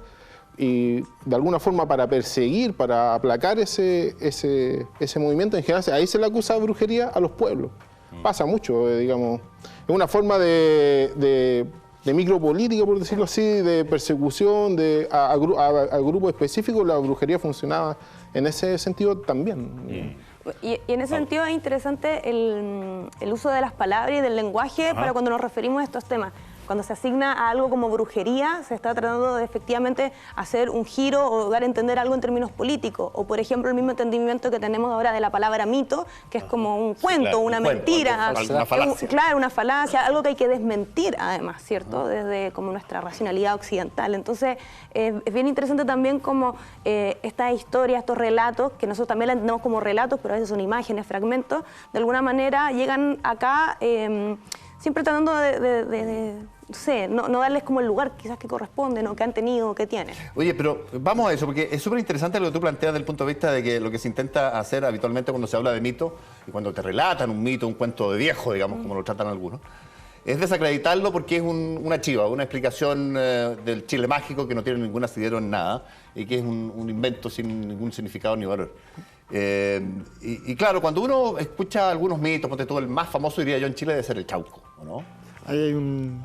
y de alguna forma para perseguir, para aplacar ese movimiento, en general, ahí se le acusa de brujería a los pueblos. Pasa mucho, digamos. Es una forma de micropolítica, por decirlo así, de persecución a grupos específicos. La brujería funcionaba en ese sentido también. Y en ese sentido es interesante el uso de las palabras y del lenguaje para cuando nos referimos a estos temas. Cuando se asigna a algo como brujería, se está tratando de efectivamente hacer un giro o dar a entender algo en términos políticos. O, por ejemplo, el mismo entendimiento que tenemos ahora de la palabra mito, que es como un cuento, una mentira. Una falacia. Claro, una falacia, algo que hay que desmentir, además, ¿cierto? Desde como nuestra racionalidad occidental. Entonces, es bien interesante también como estas historias, estos relatos, que nosotros también las entendemos como relatos, pero a veces son imágenes, fragmentos, de alguna manera llegan acá siempre tratando de no sé, no darles como el lugar quizás que corresponde, ¿no? Que han tenido, que tienen. Oye, pero vamos a eso, porque es súper interesante lo que tú planteas desde el punto de vista de que lo que se intenta hacer habitualmente cuando se habla de mito, y cuando te relatan un mito, un cuento de viejo, digamos, como lo tratan algunos, es desacreditarlo porque es una chiva, una explicación del Chile mágico que no tiene ningún asidero en nada y que es un invento sin ningún significado ni valor. Y claro, cuando uno escucha algunos mitos, ponte tú, el más famoso diría yo en Chile debe ser el Chauco, ¿o no? Ahí hay un...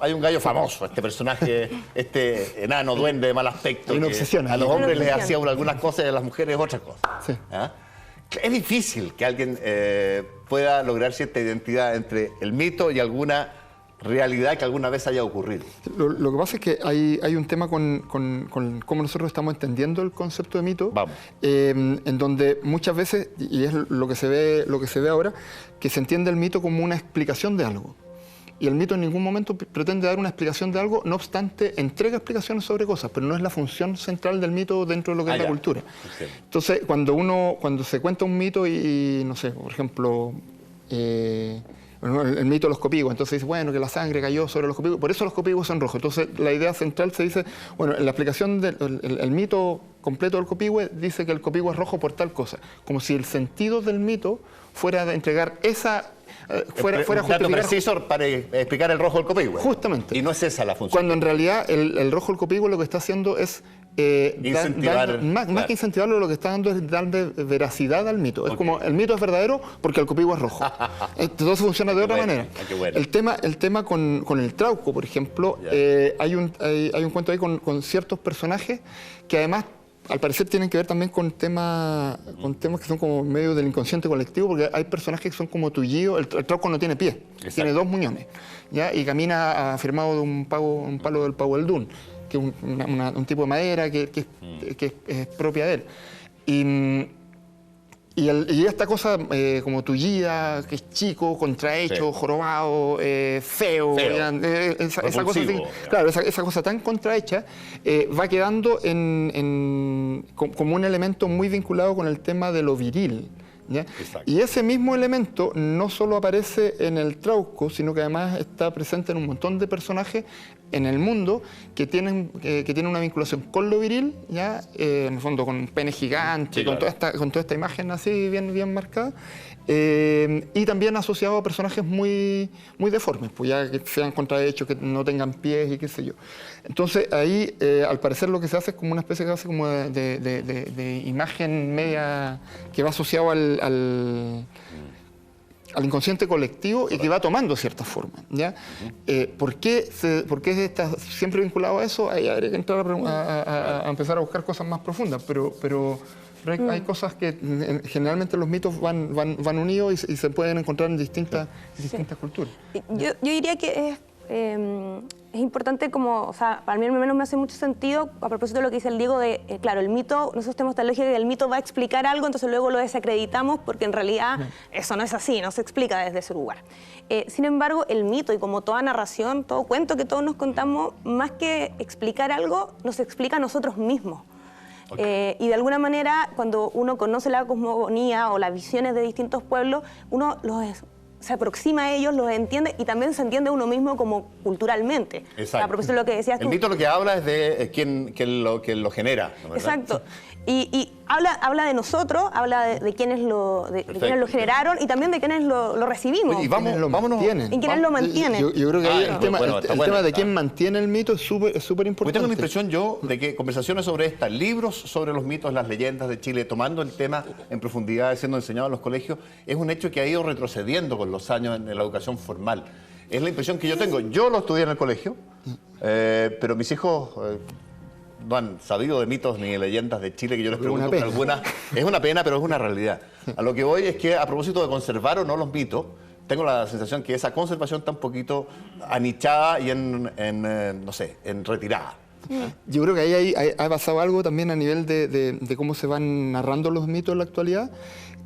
Hay un gallo famoso, este personaje, este enano duende de mal aspecto. Hay una que obsesión a ahí. los hombres les Una hacía algunas cosas y a las mujeres otras cosas. Sí. ¿Ah? Es difícil que alguien pueda lograr cierta identidad entre el mito y alguna realidad que alguna vez haya ocurrido. Lo que pasa es que hay un tema con cómo nosotros estamos entendiendo el concepto de mito, Vamos. En donde muchas veces, y es lo que se ve ahora, que se entiende el mito como una explicación de algo. Y el mito en ningún momento pretende dar una explicación de algo, no obstante, entrega explicaciones sobre cosas, pero no es la función central del mito dentro de lo que es la cultura. Sí. Entonces, cuando se cuenta un mito y no sé, por ejemplo, el mito de los copigos, entonces dice, bueno, que la sangre cayó sobre los copigos, por eso los copigos son rojos. Entonces, la idea central se dice, bueno, en la explicación del mito completo del copihue dice que el copihue es rojo por tal cosa, como si el sentido del mito fuera de entregar esa... fuera un dato justificar preciso para explicar el rojo del copihue. Justamente. Y no es esa la función. cuando en realidad el rojo del copihue lo que está haciendo es Incentivar, más claro. que incentivarlo, lo que está dando es darle veracidad al mito. Es como el mito es verdadero porque el copihue es rojo. Entonces funciona de otra bueno, manera. qué bueno. El tema con el trauco, por ejemplo, hay un cuento ahí con ciertos personajes que además al parecer tienen que ver también con temas que son como medio del inconsciente colectivo, porque hay personajes que son como tullidos. El trauco no tiene pie, tiene dos muñones, ¿ya? Y camina afirmado de un palo del pavo del dún, que es un tipo de madera que es propia de él. Y esta cosa como tullida, que es chico, contrahecho, jorobado, feo, esa cosa así, claro, esa cosa tan contrahecha va quedando como un elemento muy vinculado con el tema de lo viril. ¿Ya? Y ese mismo elemento no solo aparece en el trauco, sino que además está presente en un montón de personajes en el mundo que tienen una vinculación con lo viril, ¿ya? En el fondo con un pene gigante, sí, claro, con toda esta imagen así bien marcada, y también asociado a personajes muy deformes, pues ya que sean contrahechos, que no tengan pies y qué sé yo. Entonces ahí, al parecer, lo que se hace es como una especie como de imagen media que va asociado al inconsciente colectivo y que va tomando ciertas formas, ¿ya? ¿Por qué está siempre vinculado a eso? Ahí habría que entrar a empezar a buscar cosas más profundas, pero hay cosas que generalmente los mitos van unidos y se pueden encontrar en distintas culturas. Yo diría que es importante como, o sea, para mí al menos me hace mucho sentido, a propósito de lo que dice el Diego, de, claro, el mito, nosotros tenemos esta lógica de que el mito va a explicar algo, entonces luego lo desacreditamos porque en realidad eso no es así, no se explica desde ese lugar. Sin embargo, el mito, y como toda narración, todo cuento que todos nos contamos, más que explicar algo, nos explica a nosotros mismos. Y de alguna manera, cuando uno conoce la cosmogonía o las visiones de distintos pueblos, uno se aproxima a ellos, los entiende y también se entiende uno mismo como culturalmente. Exacto. A propósito de lo que decías tú. El mito lo que habla es de quién lo genera, ¿no? Exacto. Y habla de nosotros, habla de quienes lo generaron y también de quienes lo recibimos. Oye, y vámonos. Y quienes lo mantienen. Yo creo que ahí el tema de está. quién mantiene el mito es súper importante. Hoy tengo la impresión de que conversaciones sobre estas, libros sobre los mitos, las leyendas de Chile, tomando el tema en profundidad, siendo enseñado en los colegios, es un hecho que ha ido retrocediendo con los años en la educación formal. Es la impresión que yo tengo. Yo lo estudié en el colegio, pero mis hijos no han sabido de mitos ni de leyendas de Chile, que yo les pregunto por algunas. Es una pena, pero es una realidad. A lo que voy es que, a propósito de conservar o no los mitos, tengo la sensación que esa conservación está un poquito anichada y en retirada. Yo creo que ahí ha pasado algo también a nivel de cómo se van narrando los mitos en la actualidad,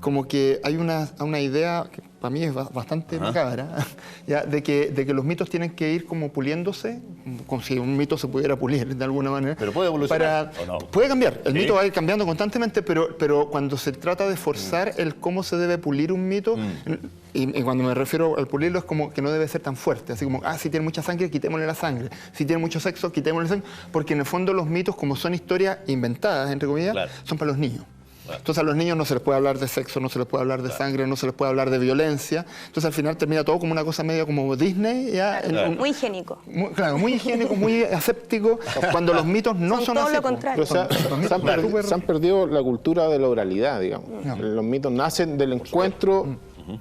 como que hay una idea, para mí es bastante macabra, ¿ya? De que los mitos tienen que ir como puliéndose, como si un mito se pudiera pulir de alguna manera. ¿Pero puede evolucionar o no? Puede cambiar, el mito va a ir cambiando constantemente, pero cuando se trata de forzar el cómo se debe pulir un mito, y cuando me refiero al pulirlo es como que no debe ser tan fuerte, así como, si tiene mucha sangre, quitémosle la sangre, si tiene mucho sexo, quitémosle la sangre, porque en el fondo los mitos, como son historias inventadas, entre comillas, son para los niños. Entonces a los niños no se les puede hablar de sexo, no se les puede hablar de sangre, no se les puede hablar de violencia. Entonces al final termina todo como una cosa medio como Disney. ¿Ya? Muy higiénico. Muy higiénico, muy aséptico, cuando los mitos no son todo así. lo contrario. O sea, se han perdido la cultura de la oralidad, digamos. Los mitos nacen del encuentro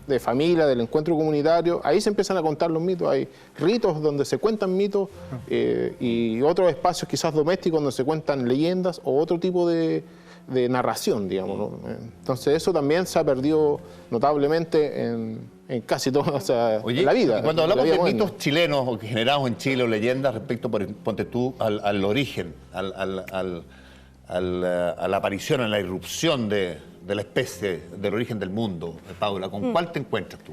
de familia, del encuentro comunitario. Ahí se empiezan a contar los mitos. Hay ritos donde se cuentan mitos y otros espacios quizás domésticos donde se cuentan leyendas o otro tipo de narración, digamos, ¿no? Entonces eso también se ha perdido notablemente en casi toda en la vida. Cuando hablamos de moderna. mitos chilenos o generados en Chile o leyendas respecto, ponte tú, al origen, a la aparición, a la irrupción de la especie, del origen del mundo, Paula, ¿con cuál te encuentras tú?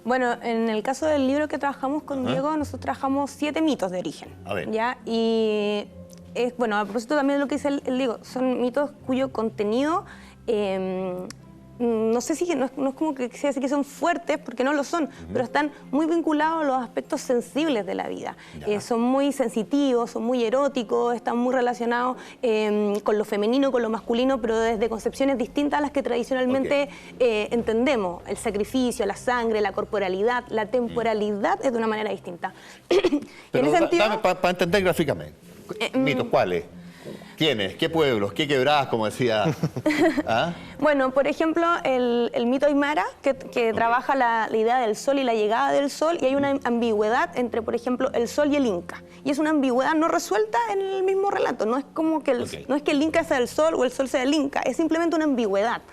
Bueno, en el caso del libro que trabajamos con Diego, nosotros trabajamos 7 mitos de origen. A ver. ¿Ya? Y bueno, a propósito también de lo que dice el Diego, son mitos cuyo contenido, no sé si no es como que sea así que son fuertes, porque no lo son, pero están muy vinculados a los aspectos sensibles de la vida. Son muy sensitivos, son muy eróticos, están muy relacionados con lo femenino, con lo masculino, pero desde concepciones distintas a las que tradicionalmente entendemos. El sacrificio, la sangre, la corporalidad, la temporalidad es de una manera distinta. Pero en ese sentido, dame para entender gráficamente. ¿Mitos cuáles? ¿Quiénes? ¿Qué pueblos? ¿Qué quebradas, como decía? ¿Ah? Bueno, por ejemplo, el mito aymara, que trabaja la idea del sol y la llegada del sol, y hay una ambigüedad entre, por ejemplo, el sol y el Inca. Y es una ambigüedad no resuelta en el mismo relato. No es como que no es que el Inca sea el sol o el sol sea el Inca, es simplemente una ambigüedad.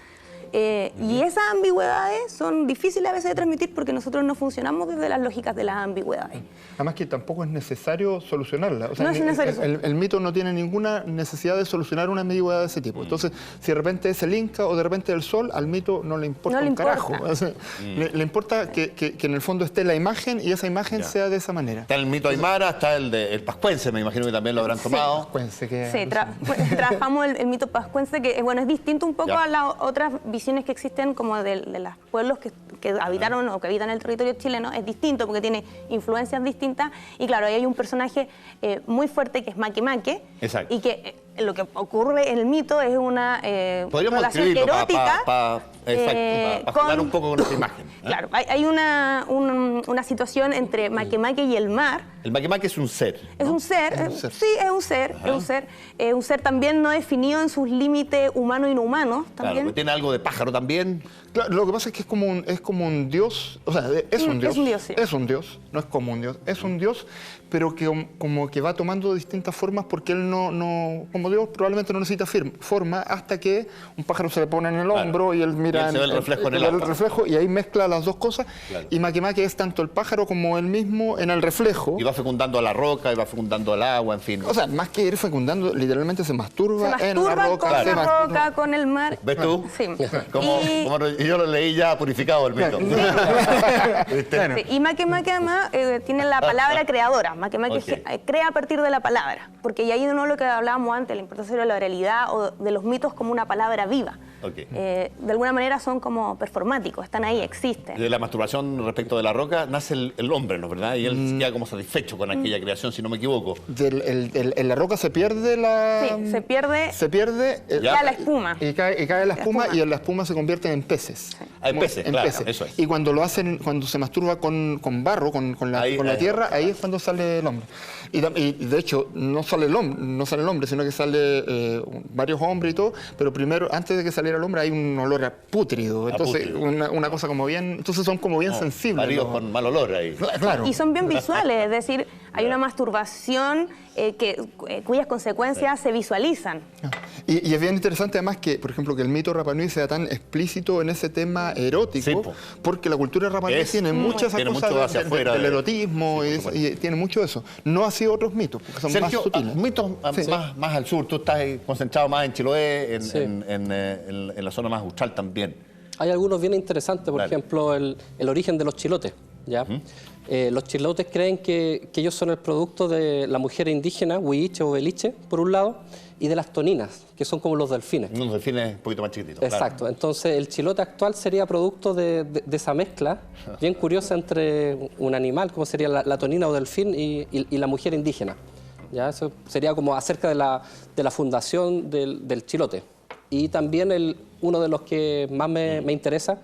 Y esas ambigüedades son difíciles a veces de transmitir porque nosotros no funcionamos desde las lógicas de las ambigüedades. Además que tampoco es necesario solucionarla. O sea, No es necesario. el mito no tiene ninguna necesidad de solucionar una ambigüedad de ese tipo. Entonces, si de repente es el Inca o de repente el sol, al mito no le importa un carajo. O sea, le importa que en el fondo esté la imagen y esa imagen sea de esa manera. Está el mito aymara, está el pascuense, me imagino que también lo habrán tomado. Sí, trabajamos el mito pascuense, que bueno, es distinto un poco a las otras visiones que existen como de los pueblos que habitaron o que habitan el territorio chileno. Es distinto porque tiene influencias distintas y claro, ahí hay un personaje muy fuerte que es Maquemaque. Exacto. Y que lo que ocurre en el mito es una podríamos relación escribirlo erótica para jugar un poco con esa imagen. Claro, hay una situación entre Maquemaque y el mar. El Maquemaque es un ser, ¿no? Es un ser, sí, es un ser. Es un ser también no definido en sus límites humano y no humano. También. Claro, tiene algo de pájaro también. Claro, lo que pasa es que es como un dios, o sea, es un dios. Es un dios, sí. Es un dios, no es como un dios, es un dios, pero que como que va tomando distintas formas porque él como Dios probablemente no necesita forma hasta que un pájaro se le pone en el hombro y él mira el reflejo en el agua. reflejo y ahí mezcla las dos cosas. Claro. Y Maquemaque es tanto el pájaro como él mismo en el reflejo. Y va fecundando a la roca, y va fecundando al agua, en fin. O sea, más que ir fecundando, literalmente se masturba en la roca. Con la roca, con el mar. ¿Ves tú? Sí. Yo lo leí ya purificado el mito. Sí, y Maquemaque además tiene la palabra creadora. Maquemaque crea a partir de la palabra. Porque y ahí no lo que hablábamos antes, la importancia de la oralidad o de los mitos como una palabra viva. De alguna manera son como performáticos, están ahí, existen. De la masturbación respecto de la roca nace el hombre, ¿no? ¿Verdad? Y él queda como satisfecho con aquella creación, si no me equivoco. En la roca se pierde la... Sí, se pierde... Cae la espuma. Y cae la espuma y en la espuma se convierten en peces. Sí. En peces, claro, eso es. Y cuando lo hacen, cuando se masturba con barro, con la tierra, ahí es cuando sale el hombre. Y de hecho, no sale el hombre, sino que sale varios hombres y todo, pero primero, antes de que saliera el hombre, hay un olor a pútrido. Entonces, una cosa como bien... Entonces son como bien sensibles. Maridos con mal olor ahí. Claro. Y son bien visuales, es decir, hay una masturbación cuyas consecuencias se visualizan. Y es bien interesante además que, por ejemplo, que el mito Rapa Nui sea tan explícito en ese tema erótico, porque la cultura Rapa Nui tiene muchas cosas del erotismo y tiene mucho de eso. No así otros mitos, porque son Sergio, más sutiles. Mitos más al sur, tú estás concentrado más en Chiloé, en la zona más austral también. Hay algunos bien interesantes, por ejemplo, el origen de los chilotes. ¿Ya? Los chilotes creen que ellos son el producto de la mujer indígena, huilliche o beliche, por un lado, y de las toninas, que son como los delfines. Unos delfines un poquito más chiquititos. Exacto. Claro. Entonces, el chilote actual sería producto de esa mezcla bien curiosa entre un animal, como sería la tonina o delfín, y la mujer indígena. ¿Ya? Eso sería como acerca de la fundación del chilote. Y también uno de los que más me interesa,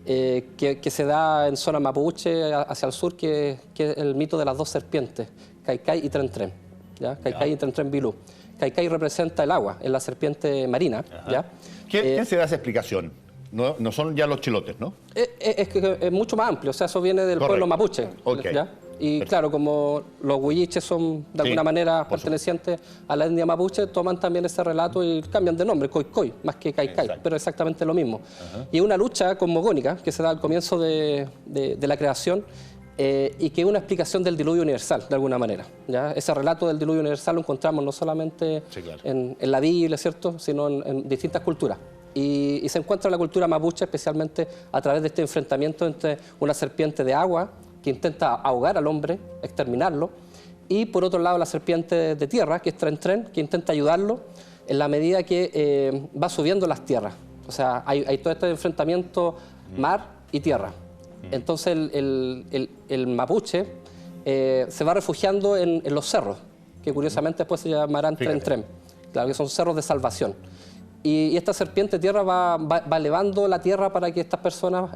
que se da en zona mapuche hacia el sur, que es el mito de las dos serpientes, Caicay y Tren-Tren. ¿Ya? Caicay y Tren-Tren Bilú. Caicay representa el agua, es la serpiente marina. ¿Ya? ¿Quién se da esa explicación? No son ya los chilotes, ¿no? Es mucho más amplio, o sea, eso viene del pueblo mapuche. Okay. ¿Ya? Y claro, como los huilliches son de alguna manera pertenecientes a la etnia mapuche, toman también ese relato y cambian de nombre, Coicoy, más que Caicay, pero exactamente lo mismo. Y es una lucha cosmogónica que se da al comienzo de la creación y que es una explicación del diluvio universal, de alguna manera. ¿Ya? Ese relato del diluvio universal lo encontramos no solamente en la Biblia, ¿cierto?, sino en distintas culturas. Y se encuentra en la cultura mapuche especialmente a través de este enfrentamiento entre una serpiente de agua que intenta ahogar al hombre, exterminarlo, y por otro lado la serpiente de tierra, que es Tren-Tren, que intenta ayudarlo en la medida que va subiendo las tierras. O sea, hay todo este enfrentamiento mar y tierra. Entonces el mapuche se va refugiando en los cerros, que curiosamente después se llamarán Tren-Tren, claro, que son cerros de salvación. Y esta serpiente de tierra va elevando la tierra para que estas personas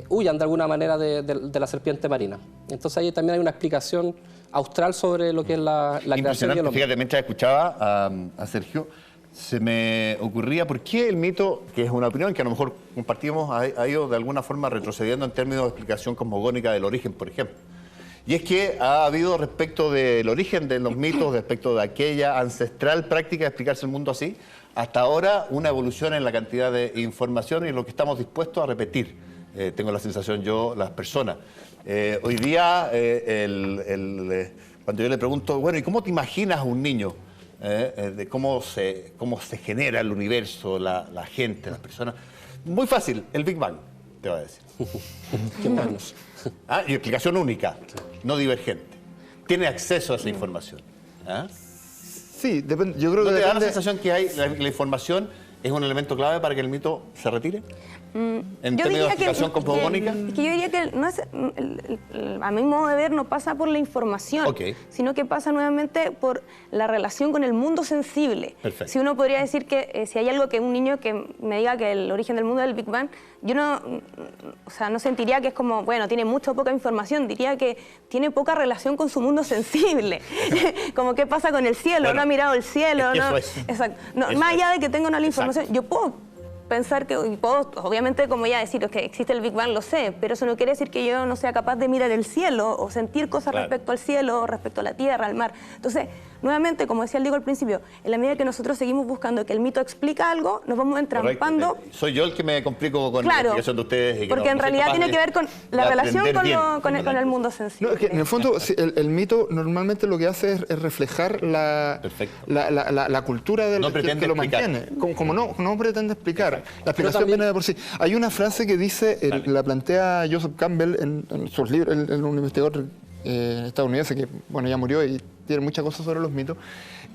huyan de alguna manera de la serpiente marina. Entonces ahí también hay una explicación austral sobre lo que es la creación del hombre. Fíjate, mientras escuchaba a Sergio, se me ocurría por qué el mito, que es una opinión que a lo mejor compartimos, ha ido de alguna forma retrocediendo en términos de explicación cosmogónica del origen, por ejemplo. Y es que ha habido respecto del origen de los mitos, respecto de aquella ancestral práctica de explicarse el mundo así, hasta ahora una evolución en la cantidad de información y lo que estamos dispuestos a repetir. Tengo la sensación yo, las personas. Hoy día, cuando yo le pregunto, bueno, ¿y cómo te imaginas a un niño? De cómo se genera el universo, la gente, las personas. Muy fácil, el Big Bang, te va a decir. Qué bueno. Y explicación única, no divergente. Tiene acceso a esa información. Sí, depende. Yo creo ¿No que te da la sensación que la información es un elemento clave para que el mito se retire? ¿En términos de explicación cosmogónica? Es que yo diría que no es, a mi modo de ver no pasa por la información, sino que pasa nuevamente por la relación con el mundo sensible. Perfecto. Si uno podría decir que si hay algo que un niño que me diga que el origen del mundo es el Big Bang, yo no sentiría que es como, bueno, tiene mucha o poca información, diría que tiene poca relación con su mundo sensible. Como qué pasa con el cielo, bueno, no ha mirado el cielo. Es que no, eso es. Exacto. No, más allá de que tenga una información, yo puedo pensar que, y puedo, obviamente, como ya decir, que existe el Big Bang, lo sé, pero eso no quiere decir que yo no sea capaz de mirar el cielo o sentir cosas respecto al cielo, respecto a la tierra, al mar. Entonces, nuevamente, como decía el Diego al principio, en la medida que nosotros seguimos buscando que el mito explica algo, nos vamos entrampando. Soy yo el que me complico con la explicación de ustedes. Y porque que en realidad tiene que ver con la relación con el mundo sensible. No, es que en el fondo el mito normalmente lo que hace es reflejar la cultura del que lo mantiene. Como no pretende explicar. La explicación viene de por sí. Hay una frase que dice, la plantea Joseph Campbell en sus libros, un investigador estadounidense que, bueno, ya murió y tiene muchas cosas sobre los mitos.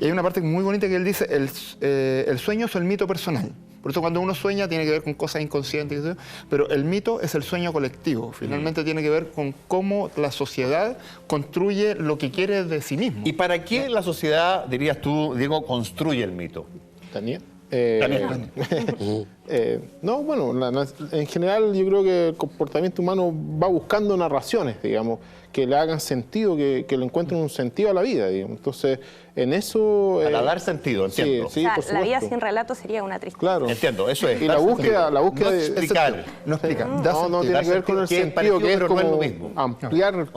Y hay una parte muy bonita que él dice, el sueño es el mito personal. Por eso cuando uno sueña tiene que ver con cosas inconscientes, pero el mito es el sueño colectivo. Finalmente tiene que ver con cómo la sociedad construye lo que quiere de sí mismo. ¿Y para qué la sociedad, dirías tú, Diego, construye el mito? Daniel. No, bueno, en general yo creo que el comportamiento humano va buscando narraciones, digamos, que le hagan sentido, que le encuentren un sentido a la vida, digamos. Entonces, en eso... Para dar sentido, entiendo. Sí, o sea, la vida sin relato sería una tristeza. Claro. Entiendo, eso es. Y la búsqueda no de... explicar. No explicar. No tiene que ver con el sentido, que es como ampliar...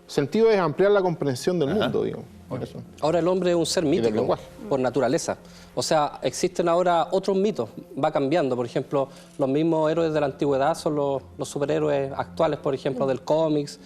Sentido es ampliar la comprensión del mundo, digamos. Eso. Ahora el hombre es un ser mítico lenguaje. por naturaleza. O sea, existen ahora otros mitos, va cambiando. Por ejemplo, los mismos héroes de la antigüedad son los superhéroes actuales, por ejemplo, del cómics,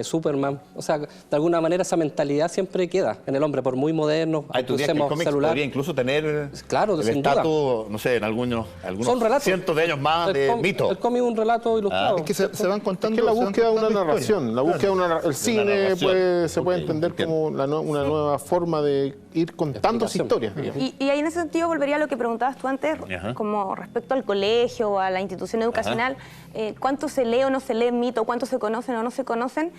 Superman. O sea, de alguna manera esa mentalidad siempre queda en el hombre, por muy moderno, ¿Tú dirías que el cómic podría incluso tener claro, el sin duda. estatus, no sé, en algunos Son relatos. cientos de años más de mito? El cómic es un relato ilustrado. Es que se van contando. Es que la se van búsqueda de una contando narración, la búsqueda de el cine narración. se puede entender como una nueva forma de ir contando esa historia. digamos. Y ahí en ese sentido volvería a lo que preguntabas tú antes, Ajá. como respecto al colegio o a la institución educacional, cuánto se lee o no se lee mito, cuánto se conocen o no se conocen.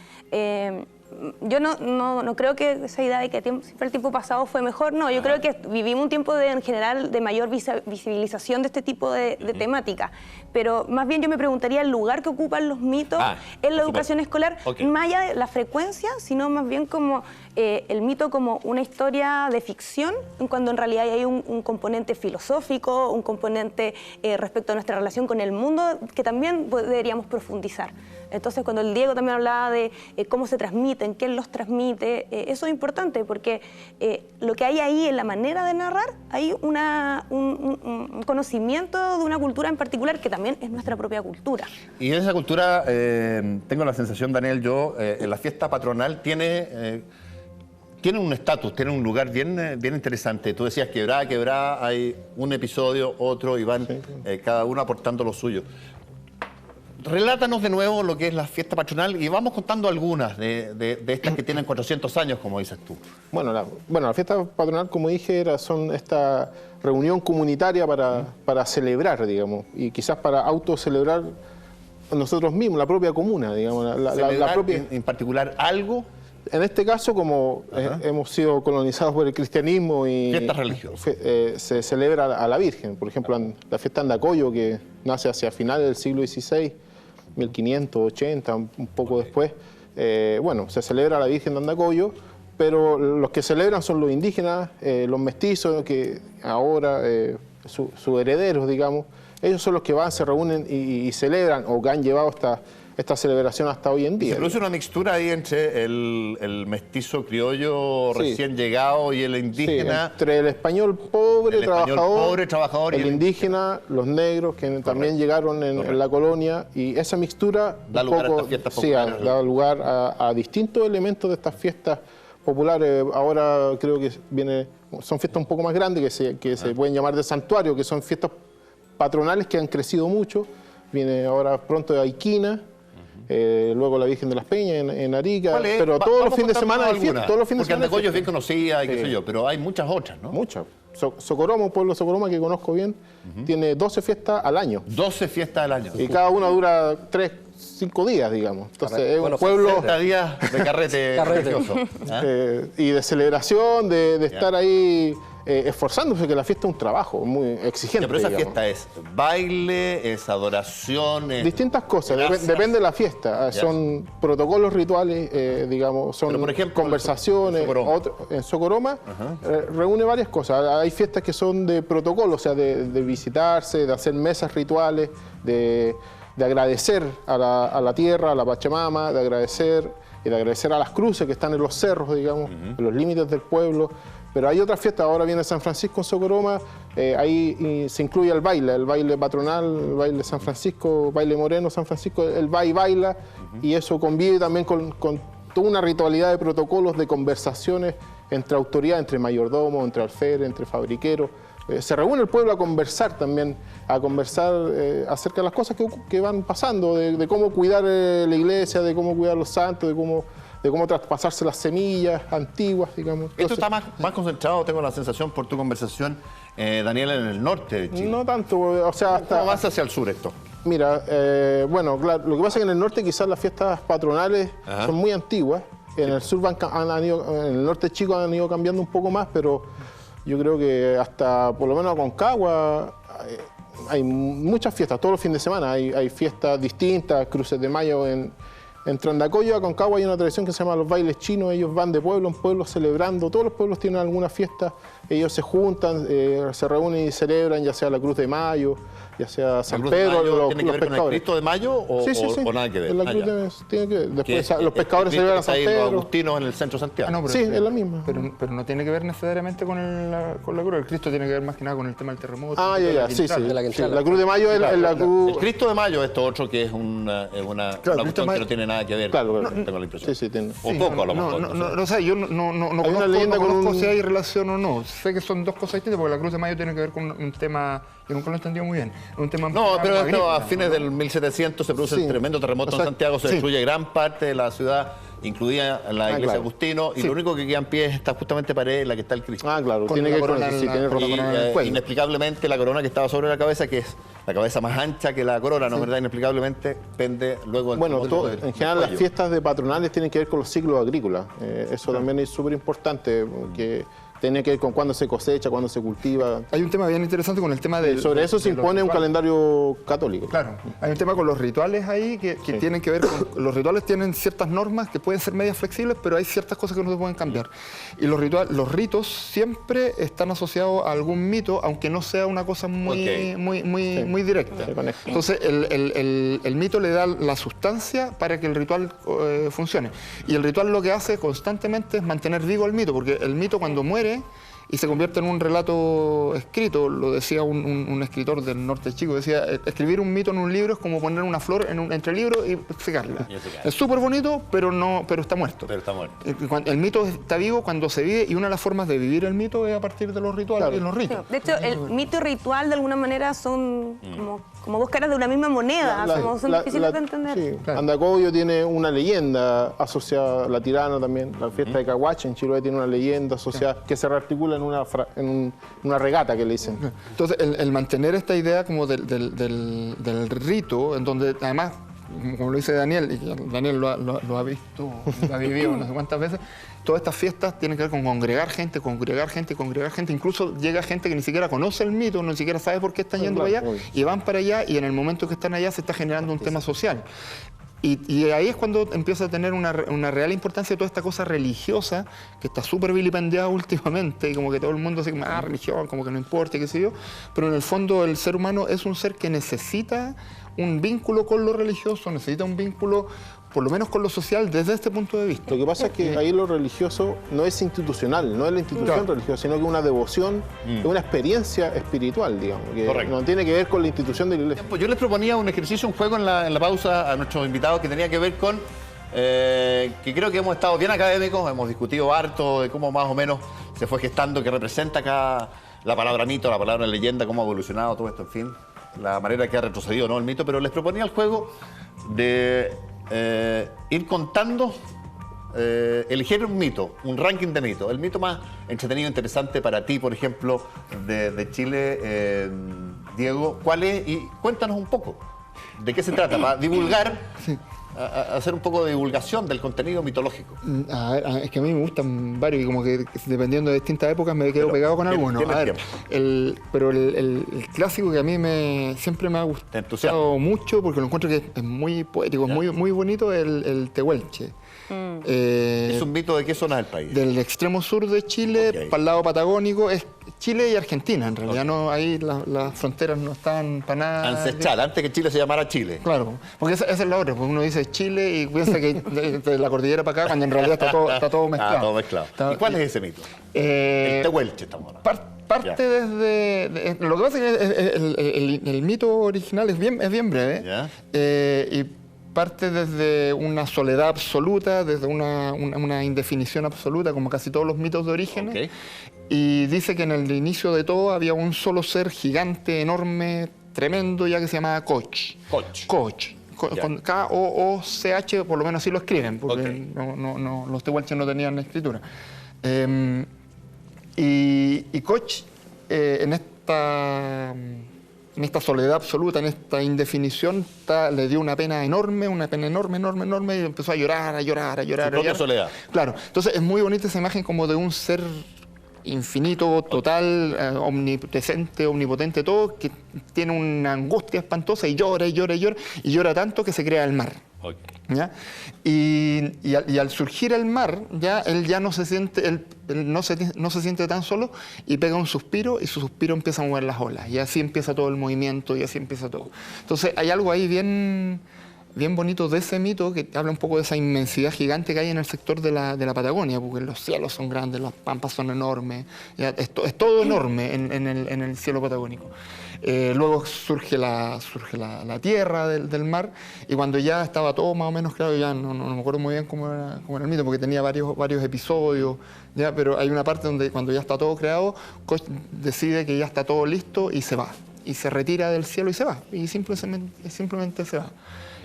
Yo no creo que esa idea de que siempre el tiempo pasado fue mejor, no, yo creo que vivimos un tiempo en general de mayor visibilización de este tipo de temática, pero más bien yo me preguntaría el lugar que ocupan los mitos en la educación escolar, más allá de la frecuencia, sino más bien como el mito como una historia de ficción, cuando en realidad hay un componente filosófico, un componente respecto a nuestra relación con el mundo, que también deberíamos profundizar. Entonces, cuando el Diego también hablaba de cómo se transmiten, quién los transmite, eso es importante porque lo que hay ahí en la manera de narrar, hay un conocimiento de una cultura en particular que también es nuestra propia cultura. Y esa cultura, tengo la sensación, Daniel, en la fiesta patronal tiene un estatus, tiene un lugar bien interesante. Tú decías quebrada, hay un episodio, otro, y van cada uno aportando lo suyo. Relátanos de nuevo lo que es la fiesta patronal y vamos contando algunas de estas que tienen 400 años, como dices tú. Bueno, la fiesta patronal, como dije, son esta reunión comunitaria para celebrar, digamos, y quizás para autocelebrar nosotros mismos, la propia comuna, digamos. La propia... en particular algo. En este caso, como hemos sido colonizados por el cristianismo y fiestas religiosas, se celebra a la Virgen. Por ejemplo, la fiesta Andacollo, que nace hacia finales del siglo XVI, 1580, un poco después. Se celebra a la Virgen de Andacollo, pero los que celebran son los indígenas, los mestizos, que ahora sus herederos, digamos. Ellos son los que van, se reúnen y celebran, o que han llevado esta celebración hasta hoy en día. Se produce una mixtura ahí entre el mestizo criollo recién llegado y el indígena. Sí, entre el español pobre, trabajador, el indígena, los negros que también llegaron en la colonia, y esa mixtura da lugar a estas fiestas populares. Sí, da lugar a distintos elementos de estas fiestas populares. Ahora creo que son fiestas un poco más grandes que se pueden llamar de santuario, que son fiestas patronales que han crecido mucho. Viene ahora pronto de Aiquina. Luego la Virgen de las Peñas en Arica, pero todos los fines de semana hay fiesta. Porque Andacollo es bien conocida y qué sé yo, pero hay muchas otras, ¿no? Muchas. Socoroma, pueblo Socoroma, que conozco bien, tiene 12 fiestas al año. 12 fiestas al año. Y cada una dura 3-5 días, digamos. Entonces es un pueblo... 60 días de carrete religioso. Y de celebración, de estar ahí... esforzándose, que la fiesta es un trabajo muy exigente. Pero esa fiesta es baile, es adoración, distintas cosas, depende de la fiesta. Son protocolos rituales, digamos, son por ejemplo, conversaciones. En Socoroma reúne varias cosas. Hay fiestas que son de protocolo, o sea, de visitarse, de hacer mesas rituales, de agradecer a la tierra, a la Pachamama, de agradecer a las cruces que están en los cerros, digamos, en los límites del pueblo. Pero hay otras fiestas, ahora viene San Francisco en Socoroma, ahí se incluye el baile patronal, el baile San Francisco, baile moreno San Francisco, el va y baila, y eso convive también con toda una ritualidad de protocolos, de conversaciones entre autoridades, entre mayordomos, entre alférez, entre fabriqueros. Se reúne el pueblo a conversar también, acerca de las cosas que van pasando, de cómo cuidar la iglesia, de cómo cuidar los santos, de cómo traspasarse las semillas antiguas, digamos. Esto está más concentrado, tengo la sensación, por tu conversación, Daniel, en el norte de Chile. No tanto, o sea, ¿Cómo vas hacia el sur esto? Mira, claro, lo que pasa es que en el norte quizás las fiestas patronales son muy antiguas. En el sur en el norte chico han ido cambiando un poco más, pero yo creo que hasta por lo menos Aconcagua hay muchas fiestas, todos los fines de semana hay fiestas distintas, cruces de mayo en Entre Andacollo y Aconcagua hay una tradición que se llama los bailes chinos. Ellos van de pueblo en pueblo celebrando. Todos los pueblos tienen alguna fiesta. Ellos se juntan, se reúnen y celebran, ya sea la Cruz de Mayo, ya sea San Pedro, ¿Tiene que ver con el Cristo de Mayo o, sí. o nada que ver? La cruz tiene que ver. Después los el pescadores Cristo celebran que está San ahí, Pedro. los agustinos en el centro de Santiago. No, pero Sí, es la misma. Pero no tiene que ver necesariamente con la cruz. El Cristo tiene que ver más que nada con el tema del terremoto. Ah, ya, sí. de la Quintrala. La Cruz de Mayo es la cruz... El Cristo de Mayo, esto otro que es una cuestión que no tiene nada que ver. Claro, tengo la impresión. Sí, tiene. O poco a lo mejor. No sé, yo no Hay una leyenda con conozco un- si hay relación o no. Sé que son dos cosas distintas porque la Cruz de Mayo tiene que ver con un tema, yo nunca lo he entendido muy bien, un tema... No, pero esto, agrícola. a fines del 1700 se produce Sí. el tremendo terremoto O sea, en Santiago, se sí. destruye gran parte de la ciudad, incluida la iglesia claro. Agustino, y Sí. lo único que queda en pie es esta justamente pared en la que está el Cristo. Ah, claro, Con tiene la que ver con corona eso. en Sí, la- tiene con la razón. corona en el cuello. Inexplicablemente la corona que estaba sobre la cabeza, que es la cabeza más ancha que la corona, ¿no es verdad? Inexplicablemente pende luego del Bueno, terremoto todo, del en general las cuello. fiestas de patronales tienen que ver con los ciclos agrícolas. Eso también es súper importante, que tiene que ver con cuándo se cosecha, cuándo se cultiva. Hay un tema bien interesante con el tema del... Sobre eso se de los impone un rituales. calendario católico. Claro, hay un tema con los rituales ahí que tienen que ver con... Los rituales tienen ciertas normas que pueden ser medias flexibles, pero hay ciertas cosas que no se pueden cambiar. Y los ritos siempre están asociados a algún mito, aunque no sea una cosa muy, Ok. muy directa. Se conecta. Entonces, el mito le da la sustancia para que el ritual funcione. Y el ritual lo que hace constantemente es mantener vivo el mito, porque el mito cuando muere y se convierte en un relato escrito, lo decía un escritor del norte chico, decía, escribir un mito en un libro es como poner una flor entre libros y secarla. Y se cae. Es súper bonito, pero está muerto. Pero está muerto. El mito está vivo cuando se vive, y una de las formas de vivir el mito es a partir de los rituales y los Sí, ritos. de hecho, el mito y ritual de alguna manera son como dos caras de una misma moneda, son difíciles de entender. Sí. Claro. Andacollo tiene una leyenda asociada a la Tirana también. La fiesta de Caguache en Chiloé tiene una leyenda asociada que se rearticula en una regata que le dicen. Entonces, el mantener esta idea como del rito, en donde además, como lo dice Daniel, y Daniel lo ha visto, lo ha vivido no sé cuántas veces, todas estas fiestas tienen que ver con congregar gente, incluso llega gente que ni siquiera conoce el mito, ni siquiera sabe por qué están yendo claro, para allá, obvio. y van para allá, y en el momento que están allá se está generando un tema social. Y ahí es cuando empieza a tener una real importancia toda esta cosa religiosa, que está súper vilipendiada últimamente, y como que todo el mundo dice, religión, como que no importa, qué sé yo, pero en el fondo el ser humano es un ser que necesita un vínculo con lo religioso, necesita un vínculo por lo menos con lo social desde este punto de vista. Lo que pasa es que ahí lo religioso no es institucional, no es la institución Claro. religiosa, sino que una devoción, es una experiencia espiritual, digamos, que Correcto. no tiene que ver con la institución de la iglesia. Pues yo les proponía un ejercicio, un juego en la pausa a nuestros invitados que tenía que ver con que creo que hemos estado bien académicos, hemos discutido harto de cómo más o menos se fue gestando, qué representa acá la palabra mito, la palabra leyenda, cómo ha evolucionado todo esto, en fin, la manera que ha retrocedido, ¿no?, el mito, pero les proponía el juego de ir contando, elegir un mito, un ranking de mitos, el mito más entretenido, interesante para ti, por ejemplo, de Chile, Diego, ¿cuál es? Y cuéntanos un poco, ¿de qué se trata? Para divulgar, hacer un poco de divulgación del contenido mitológico. Es que a mí me gustan varios, y como que dependiendo de distintas épocas me quedo Pero pegado con tienes algunos. A ver, tiempo. pero el clásico que a mí siempre me ha Te entusiasma. gustado mucho, porque lo encuentro que es muy poético, es muy bonito, el Tehuelche. ¿Es un mito de qué zona del país? Del extremo sur de Chile, Ok. para el lado patagónico, es Chile y Argentina, en realidad. No, ahí las fronteras no están para nada. Ancestral, antes que Chile se llamara Chile. Claro, porque esa es la otra, porque uno dice Chile y piensa que de la cordillera para acá, cuando en realidad está todo mezclado. Ah, todo mezclado. ¿Y cuál es ese mito? El Tehuelche, estamos hablando. Parte Ya. desde... Lo que pasa es que el mito original es bien breve. Ya. Y parte desde una soledad absoluta, desde una indefinición absoluta, como casi todos los mitos de orígenes. Ok. Y dice que en el inicio de todo había un solo ser gigante, enorme, tremendo, ya que se llamaba Koch. Koch. Koch. Ya. Con K-O-O-C-H, por lo menos así lo escriben, porque Ok. los tehuelches no tenían escritura. Y Koch, en esta soledad absoluta, en esta indefinición, le dio una pena enorme, y empezó a llorar. Su propia soledad. Claro, entonces es muy bonita esa imagen como de un ser infinito, total, omnipresente, omnipotente, todo, que tiene una angustia espantosa y llora tanto que se crea el mar. Ok. ¿ya? Y al surgir el mar, ya él ya no se siente, él no se siente tan solo y pega un suspiro y su suspiro empieza a mover las olas. Y así empieza todo el movimiento y así empieza todo. Entonces hay algo ahí bien bonito de ese mito que habla un poco de esa inmensidad gigante que hay en el sector de la Patagonia, porque los cielos son grandes, las pampas son enormes, ya, es todo enorme en el cielo patagónico. Luego surge la tierra del mar, y cuando ya estaba todo más o menos claro, ya no me acuerdo muy bien cómo era el mito, porque tenía varios episodios, ya, pero hay una parte donde cuando ya está todo creado, Koch decide que ya está todo listo y se va. Y se retira del cielo y se va. Y simplemente se va.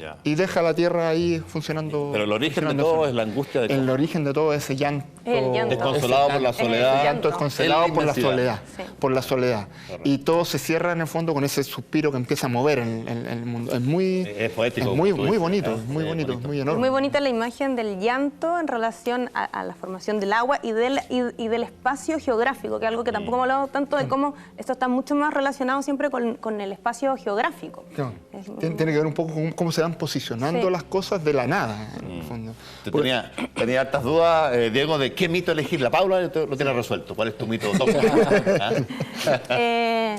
Ya. Y deja la tierra ahí funcionando. Pero el origen de todo es la angustia de El origen de todo es ese llanto. El llanto. Desconsolado por la soledad. Ese llanto desconsolado por la inmensidad. soledad. Sí. Por la soledad. Y todo se cierra en el fondo con ese suspiro que empieza a mover el mundo. Es poético, Es muy como tú dices, bonito, ¿eh? es muy bonito, es muy Es enorme. muy bonita la imagen del llanto en relación a la formación del agua y del espacio geográfico, que es algo que tampoco hemos hablado tanto de cómo esto está mucho más relacionado siempre con el espacio geográfico. Claro. Es- Tiene que ver un poco con cómo se van posicionando Sí. las cosas de la nada, en el fondo. Tú tenía hartas dudas, Diego, de qué mito elegir. La Paula lo tiene resuelto. ¿Cuál es tu mito top? ¿Ah?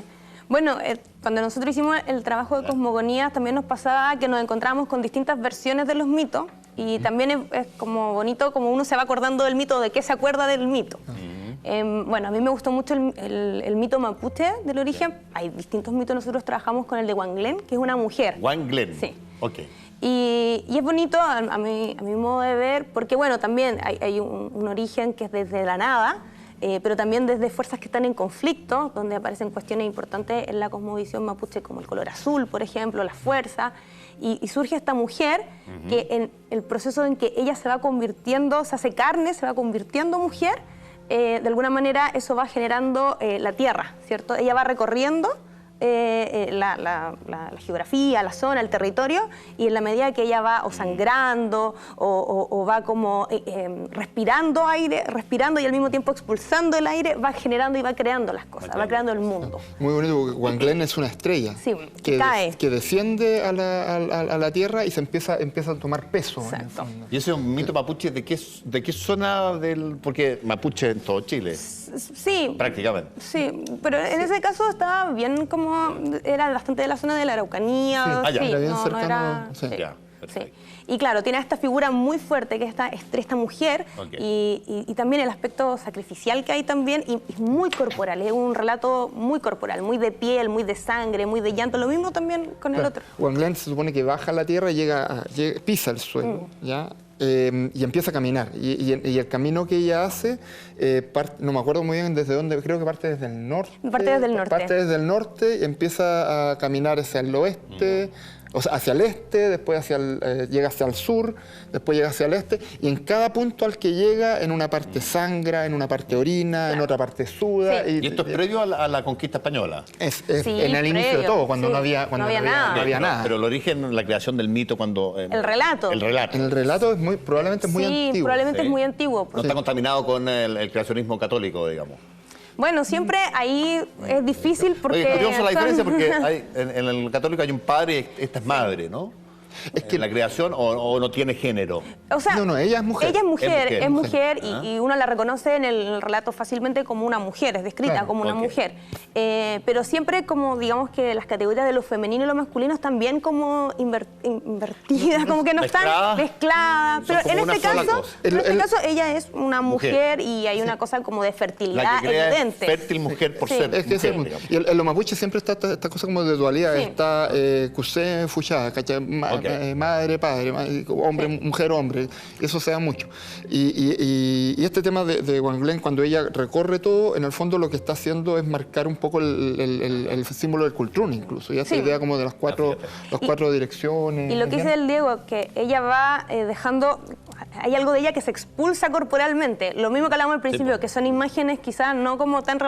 Bueno, cuando nosotros hicimos el trabajo de cosmogonías, también nos pasaba que nos encontrábamos con distintas versiones de los mitos, y también es como bonito como uno se va acordando del mito, de qué se acuerda del mito. Bueno, a mí me gustó mucho el mito mapuche del origen. Hay distintos mitos, nosotros trabajamos con el de Wanglen, que es una mujer. Wanglen. Sí. Ok. Y es bonito a mi modo de ver, porque bueno, también hay un origen que es desde la nada, pero también desde fuerzas que están en conflicto, donde aparecen cuestiones importantes en la cosmovisión mapuche, como el color azul, por ejemplo, la fuerza, y surge esta mujer que en el proceso en que ella se va convirtiendo, se hace carne, se va convirtiendo mujer, de alguna manera eso va generando la tierra, ¿cierto? Ella va recorriendo la geografía, la zona, el territorio, y en la medida que ella va o sangrando o va como respirando aire, respirando y al mismo tiempo expulsando el aire, va generando y va creando las cosas, va creando el mundo. Muy bonito, porque Wanglen es una estrella Sí, cae. que desciende a la tierra y se empieza a tomar peso. En el Exacto. fondo. ¿Y ese es un mito mapuche de qué zona del...? Porque mapuche en todo Chile, Sí, prácticamente. sí, pero en ese caso estaba bien como, era bastante de la zona de la Araucanía. Sí. Ah, ya. Era bien no cercano, era- sí. sí, Ya, sí. perfecto. Y claro, tiene esta figura muy fuerte que es esta mujer, Ok. y también el aspecto sacrificial que hay también, y muy corporal, es un relato muy corporal, muy de piel, muy de sangre, muy de llanto, lo mismo también con el otro. Wanglen se supone que baja a la tierra y pisa el suelo, ¿ya? Y empieza a caminar. Y el camino que ella hace, no me acuerdo muy bien desde dónde, creo que parte desde el norte. Parte desde el norte. Parte desde el norte y empieza a caminar hacia el oeste, o sea, hacia el este, después llega hacia el sur, después llega hacia el este, y en cada punto al que llega, en una parte sangra, en una parte orina, en otra parte suda. Sí. ¿Y esto es previo a la conquista española? Es Sí, en el inicio de previo, todo, cuando sí. no había No había nada. no había nada. Pero el origen, la creación del mito cuando... El relato. El relato. El relato es probablemente es muy Sí, antiguo. probablemente Sí. es muy antiguo. No está contaminado con el creacionismo católico, digamos. Bueno, siempre ahí es difícil porque... Oye, curiosa la diferencia son- porque en el católico hay un padre y esta es madre, ¿no? Es que la creación o no tiene género. O sea, No, ella es mujer. Ella es mujer, Ah. y uno la reconoce en el relato fácilmente como una mujer, es descrita Claro, como una ok. mujer. Pero siempre como, digamos que las categorías de lo femenino y lo masculino están bien como invertidas, como que no Mezcladas. están mezcladas. Son Pero como en una este sola caso, cosa. en este caso ella es una Mujer. mujer y hay una cosa como de La fertilidad que crea es evidente. fértil mujer por Sí. ser Es que mujer, sí, digamos. y en los mapuches siempre está esta cosa como de dualidad. Sí. Está Kusé, Fuchá, ¿cachai? Ok. Madre, padre, hombre, mujer, hombre. Eso se da mucho. Y este tema de Wanglen, cuando ella recorre todo, en el fondo lo que está haciendo es marcar un poco el símbolo del Kultrún incluso. Y esa Sí. idea como de las cuatro direcciones. Y lo que dice el Diego, que ella va dejando, hay algo de ella que se expulsa corporalmente. Lo mismo que hablamos al principio, po. que son imágenes quizás no como tan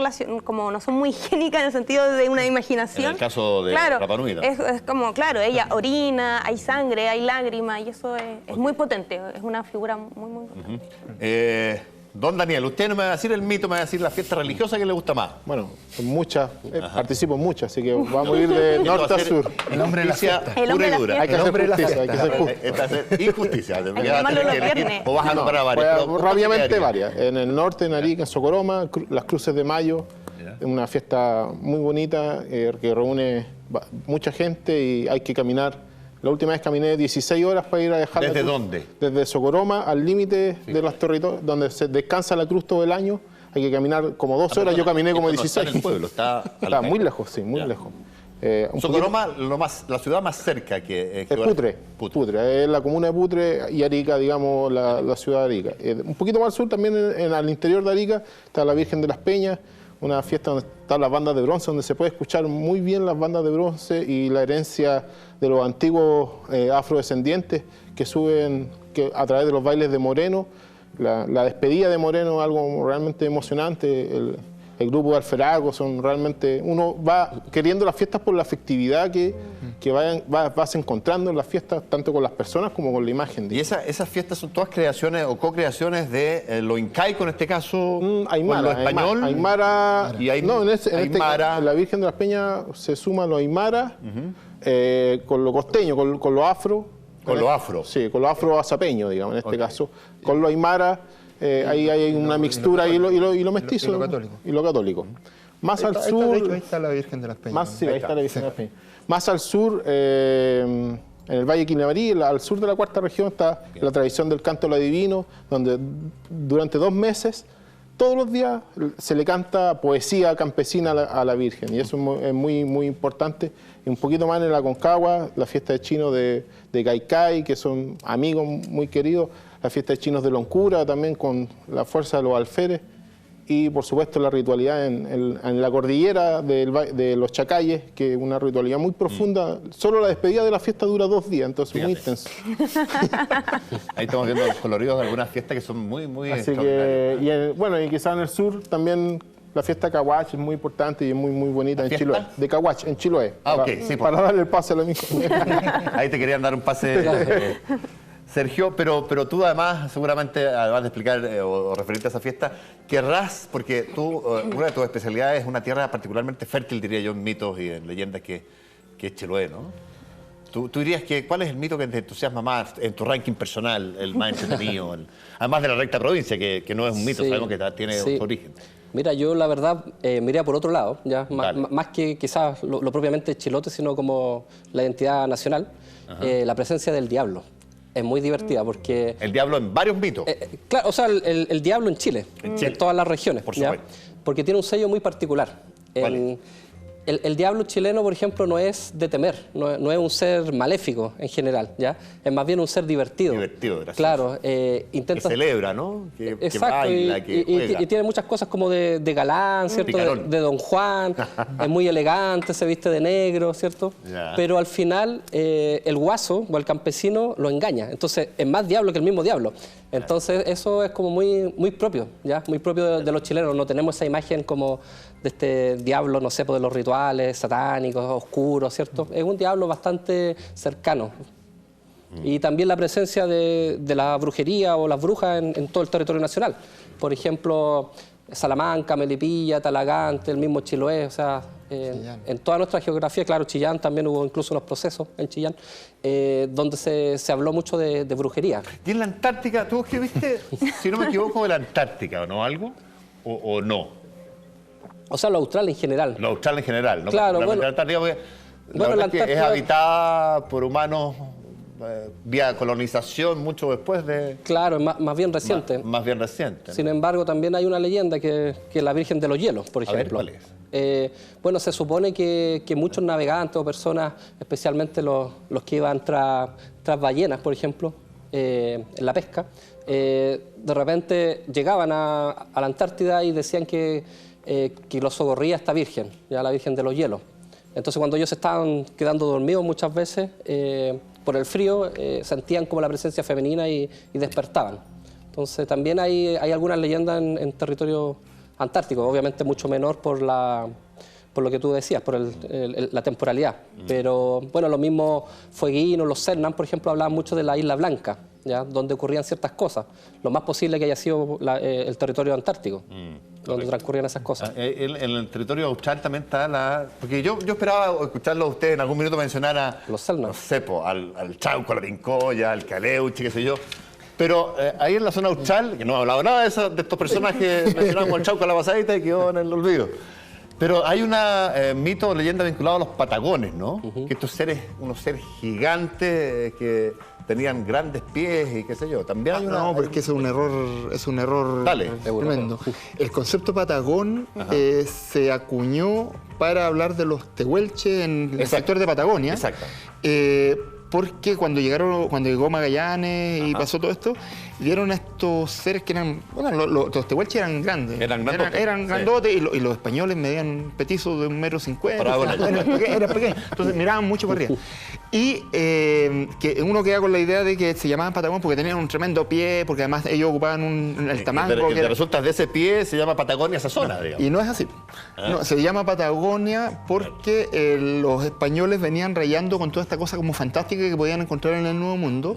como no son muy higiénicas en el sentido de una imaginación. En el caso de claro, Rapa Nui, ¿no? es como, claro, ella orina, hay sangre, hay lágrimas, y eso es muy potente, es una figura muy, muy potente. Don Daniel, usted no me va a decir el mito, me va a decir la fiesta religiosa que le gusta más. Bueno, muchas, participo en muchas, así que vamos a ir de norte a sur. El hombre de la fiesta. El hombre de la fiesta. Hay que hacer justicia, hay que hacer justicia. Esta es injusticia. Hay que llamarlo los viernes. O vas a nombrar varias. Pues, rápidamente varias. En el norte, en Arica, en Socoroma, las Cruces de Mayo, una fiesta muy bonita que reúne mucha gente y hay que caminar. La última vez caminé 16 horas para ir a dejar ¿Desde la cruz. dónde? Desde Socoroma al límite de los territorios, donde se descansa la cruz todo el año. Hay que caminar como 2 horas, yo caminé como Esto no 16. está en el pueblo, Está muy lejos, sí, muy Ya. lejos. Socoroma, la ciudad más cerca que Es Putre. Putre, es la comuna de Putre y Arica, digamos, la ciudad de Arica. Un poquito más al sur, también al interior de Arica, está la Virgen de las Peñas, una fiesta donde están las bandas de bronce, donde se puede escuchar muy bien las bandas de bronce y la herencia de los antiguos afrodescendientes que suben a través de los bailes de Moreno. La despedida de Moreno, algo realmente emocionante. El grupo de Alferago son realmente... Uno va queriendo las fiestas por la afectividad que vas encontrando en las fiestas, tanto con las personas como con la imagen. ¿Y esas fiestas son todas creaciones o co-creaciones de lo incaico, en este caso, Aymara, con lo español? Aymara, Y no, en Aymara. la Virgen de las Peñas se suma lo Aymara con lo costeño, con lo afro. Con lo afro. Sí, con lo afro-azapeño, digamos, en este caso. Con lo Aymara, ahí hay una mixtura y lo mestizo. Y lo católico. Y lo católico. Más al De sur... hecho, ahí está la Virgen de las Peñas. Ahí está la Virgen de las Peñas. Más al sur, en el Valle Quilamarí, al sur de la cuarta región, está la tradición del canto adivino, donde durante 2 meses, todos los días, se le canta poesía campesina a la Virgen. Y eso es muy, muy importante. Y un poquito más en la Concagua, la fiesta de chinos de Caicay, que son amigos muy queridos. La fiesta de chinos de Loncura, también con la fuerza de los alferes. Y, por supuesto, la ritualidad en la cordillera de los Chacayes, que es una ritualidad muy profunda. Solo la despedida de la fiesta dura 2 días, entonces muy intenso. Ahí estamos viendo los coloridos de algunas fiestas que son muy, muy Así extraordinarias. que, y quizás en el sur también la fiesta de Caguach es muy importante y es muy, muy bonita en fiesta? Chiloé. De Caguach, en Chiloé. Ah, ok, sí, para darle el pase a la misma. Ahí te querían dar un pase, Sergio, pero tú además, seguramente, además de explicar o referirte a esa fiesta, querrás, porque tú, una de tus especialidades es una tierra particularmente fértil, diría yo, en mitos y en leyendas que es Chiloé, ¿no? Tú dirías que, ¿cuál es el mito que te entusiasma más en tu ranking personal, el más entretenido? Además de la recta provincia, que no es un mito, Sí, sabemos que tiene sí. su origen. Mira, yo la verdad me iría por otro lado, ya más que quizás lo propiamente chilote, sino como la identidad nacional, la presencia del diablo. Es muy divertida porque... El diablo en varios mitos. Claro, o sea, el diablo en Chile, en todas las regiones. Por ¿ya? supuesto. Porque tiene un sello muy particular. ¿Cuál El diablo chileno, por ejemplo, no es de temer, no es un ser maléfico en general, ¿ya? Es más bien un ser divertido. Divertido, gracioso. Claro, Que intenta... celebra, ¿no? Que Exacto, baila, que juega. y tiene muchas cosas como de galán, ¿cierto? De Don Juan, es muy elegante, se viste de negro, ¿cierto? Ya. Pero al final el guaso o el campesino lo engaña, entonces es más diablo que el mismo diablo. Entonces eso es como muy, muy propio, ¿ya? Muy propio de los chilenos, no tenemos esa imagen como de este diablo, no sé, de los rituales satánicos, oscuros, ¿cierto? Es un diablo bastante cercano. Y también la presencia de la brujería o las brujas en todo el territorio nacional. Por ejemplo, Salamanca, Melipilla, Talagante, el mismo Chiloé, o sea, en toda nuestra geografía, claro, Chillán también hubo incluso unos procesos en Chillán, donde se habló mucho de brujería. Y en la Antártica, ¿tú escribiste, si no me equivoco, de la Antártica, ¿no? ¿Algo? ¿O no? O sea, lo austral en general. Lo austral en general, ¿no? Claro, bueno. La Antártica, porque Bueno, la la verdad es que es Antártida- habitada por humanos vía colonización mucho después de... Claro, es más bien reciente. Más bien reciente. ¿no? Sin embargo, también hay una leyenda que es la Virgen de los Hielos, por A ver, ejemplo. ¿cuál es? Bueno, se supone que muchos navegantes o personas, especialmente los que iban tras ballenas, por ejemplo, en la pesca, de repente llegaban a la Antártida y decían que los socorría esta Virgen, ya la Virgen de los Hielos. Entonces, cuando ellos estaban quedando dormidos muchas veces, por el frío, sentían como la presencia femenina y despertaban. Entonces, también hay algunas leyendas en territorio antártico, obviamente mucho menor por lo que tú decías, por la temporalidad. Pero, bueno, los mismos fueguinos, los Cernan, por ejemplo, hablaban mucho de la Isla Blanca, ¿ya? Donde ocurrían ciertas cosas. Lo más posible que haya sido el territorio antártico, donde transcurrían esas cosas. En el territorio austral también está la... Porque yo esperaba escucharlo a usted en algún minuto mencionar a... Los Selknam. No sé, al Chauco, a la Pincoya, al Caleuche, qué sé yo. Pero ahí en la zona austral, que no he hablado nada de estos personajes, mencionamos al Chauco a la pasadita y quedó en el olvido. Pero hay una mito o leyenda vinculada a los patagones, ¿no? Que estos seres, unos seres gigantes que tenían grandes pies y qué sé yo. También hay una... No, pero es que es un error Dale. tremendo. El concepto patagón se acuñó para hablar de los tehuelches en el sector de Patagonia. Exacto. Porque cuando llegó Magallanes y pasó todo esto, vieron a estos seres que eran, bueno, los tehuelches eran grandes. Eran grandotes. Eran grandotes y los españoles medían petizos de 1,50 m. Eran pequeños. Entonces miraban mucho para arriba. Y que uno queda con la idea de que se llamaban Patagón porque tenían un tremendo pie, porque además ellos ocupaban el tamaño. Y resulta de ese pie se llama Patagonia esa zona, digamos. Y no es así. No, se llama Patagonia porque los españoles venían rayando con toda esta cosa como fantástica que podían encontrar en el Nuevo Mundo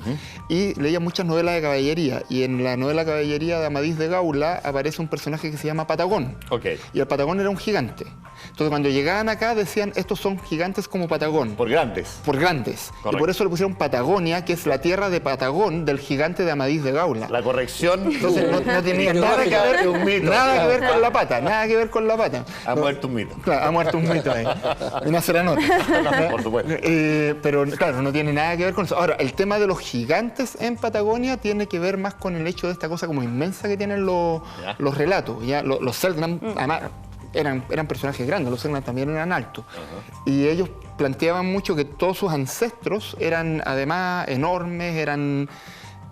y leían muchas novelas de caballería. Y en la novela Caballería de Amadís de Gaula aparece un personaje que se llama Patagón. Y el Patagón era un gigante. Entonces cuando llegaban acá decían, estos son gigantes como Patagón. Por grandes. Por grandes. Correcto. Y por eso le pusieron Patagonia, que es la tierra de Patagón, del gigante de Amadís de Gaula. La corrección. Entonces no tenía nada que ver, nada que ver con la pata, nada que ver con la pata. Ha muerto un mito. Claro, ha muerto un mito ahí. Una ceranota. Por supuesto. Pero claro, no tiene nada que ver con eso. Ahora, el tema de los gigantes en Patagonia tiene que ver más con el hecho de esta cosa como inmensa que tienen los relatos. ¿Ya? Los Selknam, además, eran personajes grandes, los Selknam también eran altos. Y ellos planteaban mucho que todos sus ancestros eran además enormes, eran...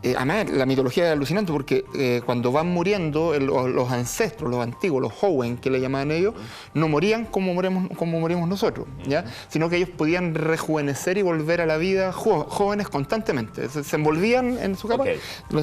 además, la mitología es alucinante porque cuando van muriendo los ancestros, los antiguos, los Hoenn, que le llamaban ellos, no morían como morimos nosotros, ¿ya? Sino que ellos podían rejuvenecer y volver a la vida jóvenes constantemente. Se envolvían en su capa,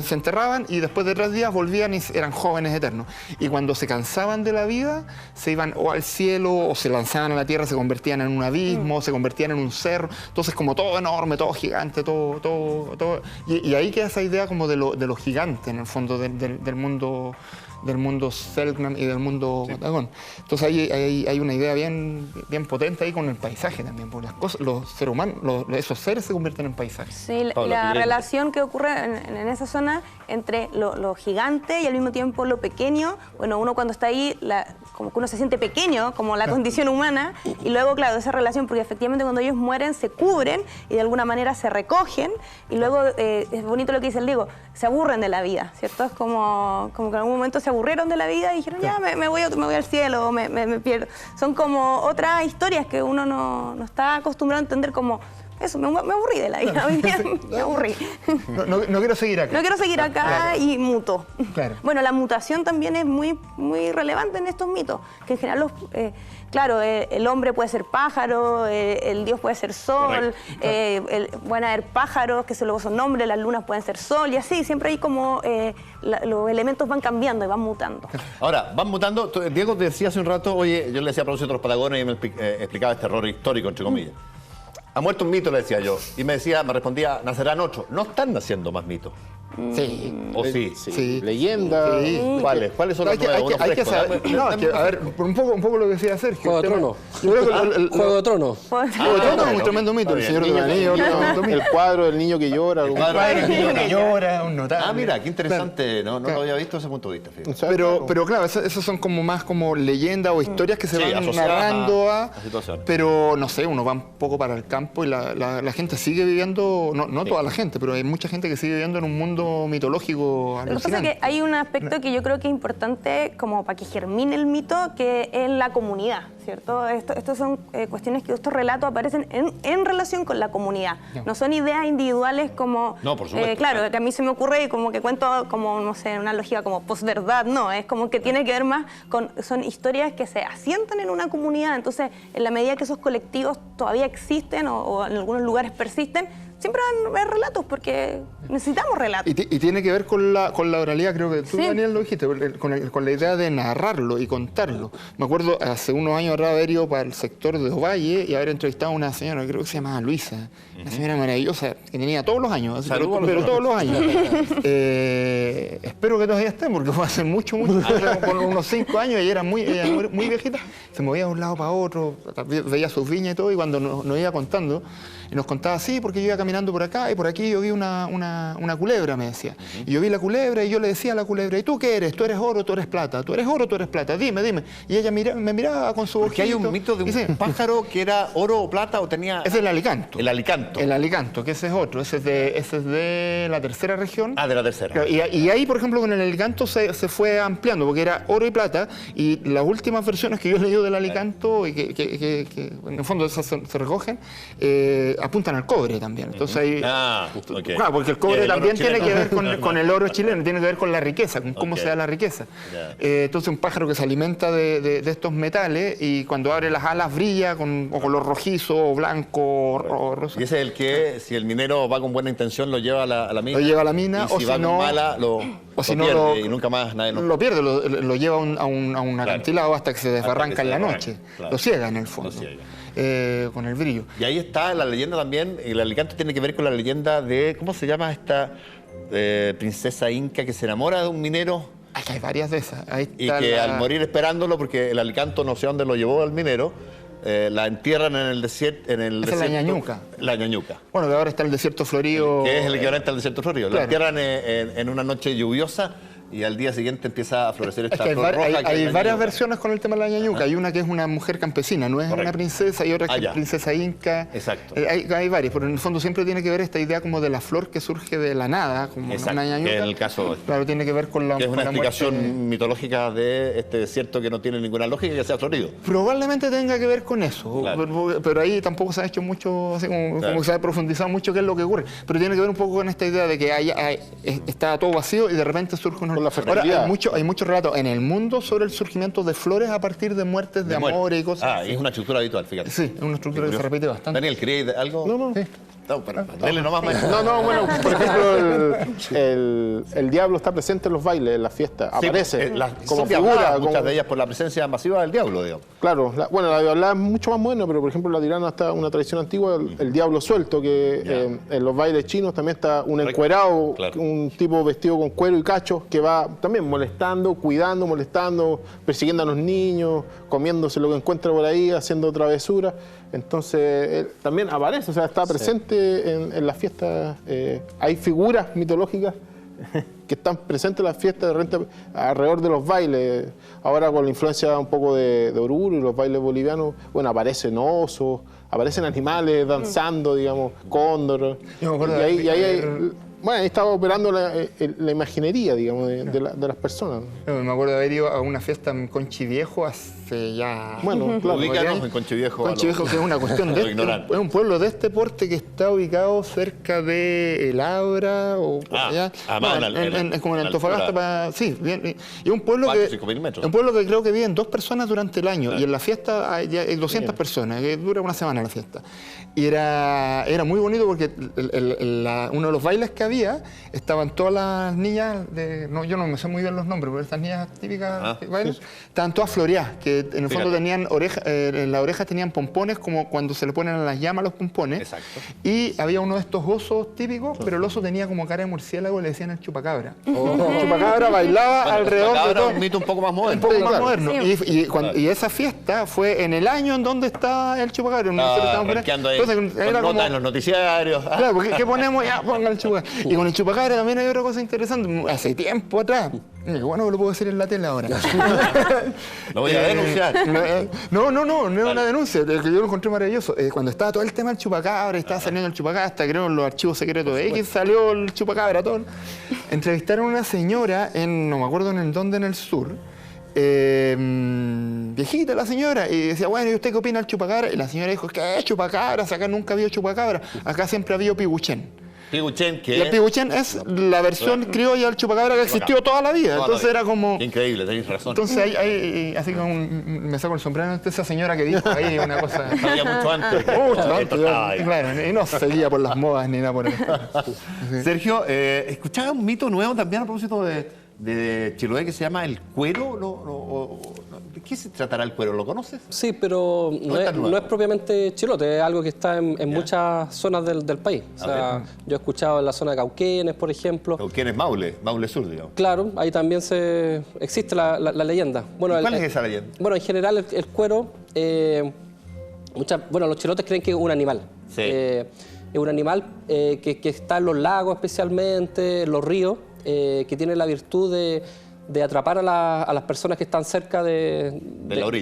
se enterraban y después de 3 días volvían y eran jóvenes eternos. Y cuando se cansaban de la vida, se iban o al cielo o se lanzaban a la tierra, se convertían en un abismo, se convertían en un cerro. Entonces como todo enorme, todo gigante, todo. Y ahí queda esa idea como de lo gigante en el fondo del mundo Selknam y del mundo Patagón. Entonces hay una idea bien potente ahí con el paisaje también, porque las cosas, los seres humanos, esos seres se convierten en paisajes. Sí, la relación que ocurre en esa zona entre lo gigante y al mismo tiempo lo pequeño. Bueno, uno cuando está ahí, como que uno se siente pequeño, como la condición humana, y luego, claro, esa relación, porque efectivamente cuando ellos mueren se cubren y de alguna manera se recogen, y luego, es bonito lo que dice el Diego, se aburren de la vida, ¿cierto? Es como que en algún momento se aburrieron de la vida y dijeron, ya, me voy al cielo, me pierdo. Son como otras historias que uno no está acostumbrado a entender como... Eso, me aburrí de la vida, hoy día me aburrí. No quiero seguir acá. No quiero seguir acá y muto. Claro. Bueno, la mutación también es muy relevante en estos mitos, que en general claro, el hombre puede ser pájaro, el dios puede ser sol, van a haber pájaros que luego son nombres, las lunas pueden ser sol y así, siempre hay como los elementos van cambiando y van mutando. Ahora, van mutando. Diego te decía hace un rato, oye, yo le decía a propósito de los Patagones y me explicaba este error histórico, entre comillas. Ha muerto un mito, le decía yo. Y me respondía, nacerán 8. No están naciendo más mitos. Sí. ¿O sí? Sí. Leyenda. Sí. ¿Cuáles son los nuevos? Hay que saber. No, es que, a ver, un poco lo que decía Sergio. Juego de Tronos. Yo creo que Juego de Tronos. Juego de Tronos es un tremendo mito. El Señor de los Anillos, El cuadro del niño que llora. El cuadro el niño que llora, un notable. Mira, qué interesante. No lo había visto desde ese punto de vista. Fíjate. Pero claro, esos son como más como leyendas o historias que se van asociadas narrando a la situación. Pero no sé, uno va un poco para el campo y la gente sigue viviendo, no toda la gente, pero hay mucha gente que sigue viviendo en un mundo mitológico Lo que pasa es que hay un aspecto que yo creo que es importante como para que germine el mito, que es la comunidad, ¿cierto? Estos son cuestiones que estos relatos aparecen en relación con la comunidad. No son ideas individuales como... No, por supuesto. Claro, que a mí se me ocurre y como que cuento como, no sé, una lógica como posverdad, no, es como que tiene que ver más con... Son historias que se asientan en una comunidad, entonces en la medida que esos colectivos todavía existen o en algunos lugares persisten, siempre van a haber relatos porque necesitamos relatos. Y tiene que ver con la oralidad, creo que tú, Sí. Daniel, lo dijiste, con la idea de narrarlo y contarlo. Me acuerdo hace unos años atrás haber ido para el sector de Ovalle y haber entrevistado a una señora, creo que se llamaba Luisa, una señora maravillosa, que tenía todos los años, así, pero todos los años. Espero que todavía estén, porque fue hace mucho, por unos 5 años, y ella era muy viejita, se movía de un lado para otro, veía sus viñas y todo, y cuando nos iba contando, y nos contaba, sí, porque yo iba caminando por acá, y por aquí yo vi una culebra, me decía. Y yo vi la culebra, y yo le decía a la culebra, ¿y tú qué eres? ¿Tú eres oro o tú eres plata? ¿Tú eres oro o tú eres plata? Dime, dime. Y ella me miraba con su Porque hay ojito, un mito de y dice, un pájaro que era oro o plata o tenía... ese es el alicanto. El alicanto. El alicanto, que ese es otro, ese es de la tercera región. Ah, de la tercera. Claro, y ahí, por ejemplo, con el alicanto se fue ampliando, porque era oro y plata, y las últimas versiones que yo he leído del alicanto, y que en el fondo esas se recogen, apuntan al cobre también. Entonces ahí, ok. claro, porque el Y cobre el oro también tiene chileno. que ver con el oro chileno, tiene que ver con la riqueza, con cómo Ok. se da la riqueza. Ya. Entonces un pájaro que se alimenta de estos metales y cuando abre las alas brilla con color rojizo, o blanco, o rosa. Y ese es el que, si el minero va con buena intención, lo lleva a la mina. Lo lleva a la mina, y o si si va no- con mala, lo si no pierde y nunca más nadie lo pierde, lo lleva a un Claro. acantilado hasta que se desbarranca que en se la desbarranca, noche. claro. Lo ciega en el fondo, Lo ciega. con el brillo. Y ahí está la leyenda también, el alicanto tiene que ver con la leyenda de, ¿cómo se llama esta princesa inca que se enamora de un minero Aquí hay varias de esas. Ahí y está que la- al morir esperándolo, porque el alicanto no sé dónde lo llevó al minero, la entierran en el desierto. Esa es la Ñañuca. La Ñañuca. Bueno, que ahora está el desierto florido. Que es el equivalente al desierto florido. Claro. La entierran en una noche lluviosa y al día siguiente empieza a florecer Es esta que hay, flor roja. que es hay la varias ñañuca. versiones con el tema de la ñañuca. Hay una que es una mujer campesina, no es Correcto. una princesa, y otra que ya. es princesa inca. Exacto. Hay varias, pero en el fondo siempre tiene que ver esta idea como de la flor que surge de la nada, como Exacto, una ñañuca. que en el caso Claro, tiene que ver con la Que es una con la explicación muerte. mitológica de este desierto que no tiene ninguna lógica y que sea florido. Probablemente tenga que ver con eso, Claro. pero ahí tampoco se ha hecho mucho, así como, Claro. como se ha profundizado mucho qué es lo que ocurre. Pero tiene que ver un poco con esta idea de que está todo vacío y de repente surge una... Con la Ahora, fertilidad. hay muchos relatos en el mundo sobre el surgimiento de flores a partir de muertes de amores y cosas. Ah, así. y es una estructura habitual, fíjate. Sí, es una estructura que se repite bastante. Daniel, ¿querías algo? No, no. Sí. No, pero dale nomás, maestro. No, bueno, por ejemplo, el diablo está presente en los bailes, en las fiestas, Sí, aparece las como son figura. diabladas, muchas como- de ellas por la presencia masiva del diablo, digamos. Claro, la diablada es mucho más moderna, pero por ejemplo en la tirana está una tradición antigua, el diablo suelto, que en los bailes chinos también está un encuerado, Claro. un tipo vestido con cuero y cachos, que va también molestando, cuidando, molestando, persiguiendo a los niños, comiéndose lo que encuentra por ahí, haciendo travesuras. Entonces, él también aparece, o sea, está presente en las fiestas. Hay figuras mitológicas que están presentes en las fiestas de renta alrededor de los bailes. Ahora con la influencia un poco de Oruro y los bailes bolivianos, bueno, aparecen osos, aparecen animales danzando, digamos, cóndor. Yo me acuerdo Y ahí, de- y ahí bueno, ahí estaba operando la imaginería, digamos, de las personas. Me acuerdo de haber ido a una fiesta en Conchi Viejo hace ya... Bueno, claro. Ubícanos en Conchi Viejo. Conchi Viejo, que es una cuestión de... lo ignoran. Es un pueblo de este porte que está ubicado cerca de El Abra o por allá. más No, es como en en Antofagasta. altura. Sí, bien. Y un pueblo 4.000 o que... 5.000 metros. Un pueblo que creo que viven 2 personas durante el año. Y en la fiesta hay 200 personas, que dura una semana la fiesta. Y era muy bonito porque uno de los bailes que había estaban todas las niñas, yo no me sé muy bien los nombres, pero estas niñas típicas que bailan, estaban todas floreadas, que en el fondo Fíjate. tenían en la oreja tenían pompones como cuando se le ponen a las llamas los pompones. Exacto. Y había uno de estos osos típicos, pero el oso tenía como cara de murciélago y le decían el chupacabra. Oh. El chupacabra bailaba alrededor de Ahora todo. un mito un poco más Un moderno. poco Sí, más claro. moderno. Y esa fiesta fue en el año en donde está el chupacabra. Nosotros estábamos por ahí. Rankeando ahí, Entonces, con era notas como- en los noticiarios. Claro, porque ¿qué ponemos? Ya, pongan el chupacabra. Y con el chupacabra también hay otra cosa interesante. Hace tiempo atrás, qué bueno que lo puedo decir en la tele ahora. Lo voy a denunciar. No es una denuncia, es que yo lo encontré maravilloso. Cuando estaba todo el tema del chupacabra, estaba saliendo el chupacabra, hasta creo en los archivos secretos de X salió el chupacabra, todo. Entrevistaron a una señora no me acuerdo en dónde, en el sur. Viejita la señora, y decía, bueno, ¿y usted qué opina del chupacabra? Y la señora dijo, ¿qué es chupacabra? Acá nunca ha habido chupacabra, acá siempre ha habido piguchén. Piguchen, Y que el piguchen es la versión criolla del chupacabra que existió toda la vida. Entonces era como... Increíble, tenéis razón. Entonces así como me saco el sombrero ante esa señora que dijo ahí una cosa... Había mucho antes. Mucho antes, Esto estaba ahí. claro, y no seguía por las modas ni nada por eso. Sergio, escuchaba un mito nuevo también a propósito de Chiloé que se llama el cuero. ¿De qué se tratará el cuero? ¿Lo conoces? Sí, pero no es propiamente chilote, es algo que está en muchas zonas del país. O sea, yo he escuchado en la zona de Cauquenes, por ejemplo. ¿Quién es Maule Sur, digamos? Claro, ahí también existe la leyenda. Bueno, ¿Y cuál es esa leyenda? Bueno, en general el cuero, los chilotes creen que es un animal. Sí. Es un animal que está en los lagos especialmente, en los ríos, que tiene la virtud de atrapar a las personas que están cerca de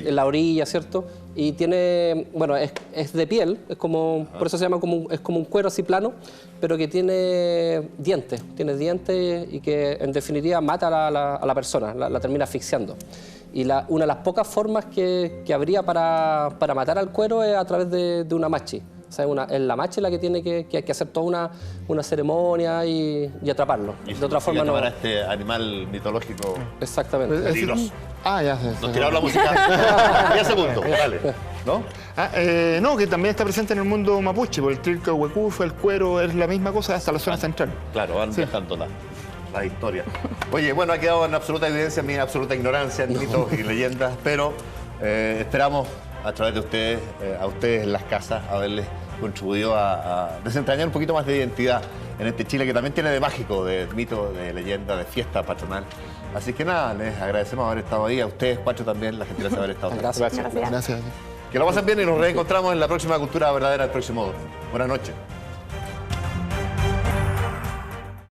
la orilla, ¿cierto? Y tiene, bueno, es de piel, es como, por eso se llama es como un cuero así plano, pero que tiene dientes y que en definitiva mata a la persona, la termina asfixiando. Y una de las pocas formas que habría para matar al cuero es a través de una machi. O sea, es la machi la que tiene que hacer toda una ceremonia y atraparlo. Y de otra forma no. Para este animal mitológico Exactamente. peligroso. Ya sé. Nos tiramos la música. 10 segundos, dale. ¿No? No, que también está presente en el mundo mapuche, porque el trilco huecufo, el cuero, es la misma cosa hasta la zona central. Claro, van viajando la historia. Oye, bueno, ha quedado en absoluta evidencia mi absoluta ignorancia en mitos y leyendas, pero esperamos a través de ustedes, a ustedes en las casas, haberles contribuido a desentrañar un poquito más de identidad en este Chile que también tiene de mágico, de mito, de leyenda, de fiesta patronal. Así que nada, les agradecemos haber estado ahí, a ustedes cuatro también, la gentileza de haber estado. Gracias. Gracias. Que lo pasen bien y nos reencontramos en la próxima Cultura Verdadera del próximo. Buenas noches.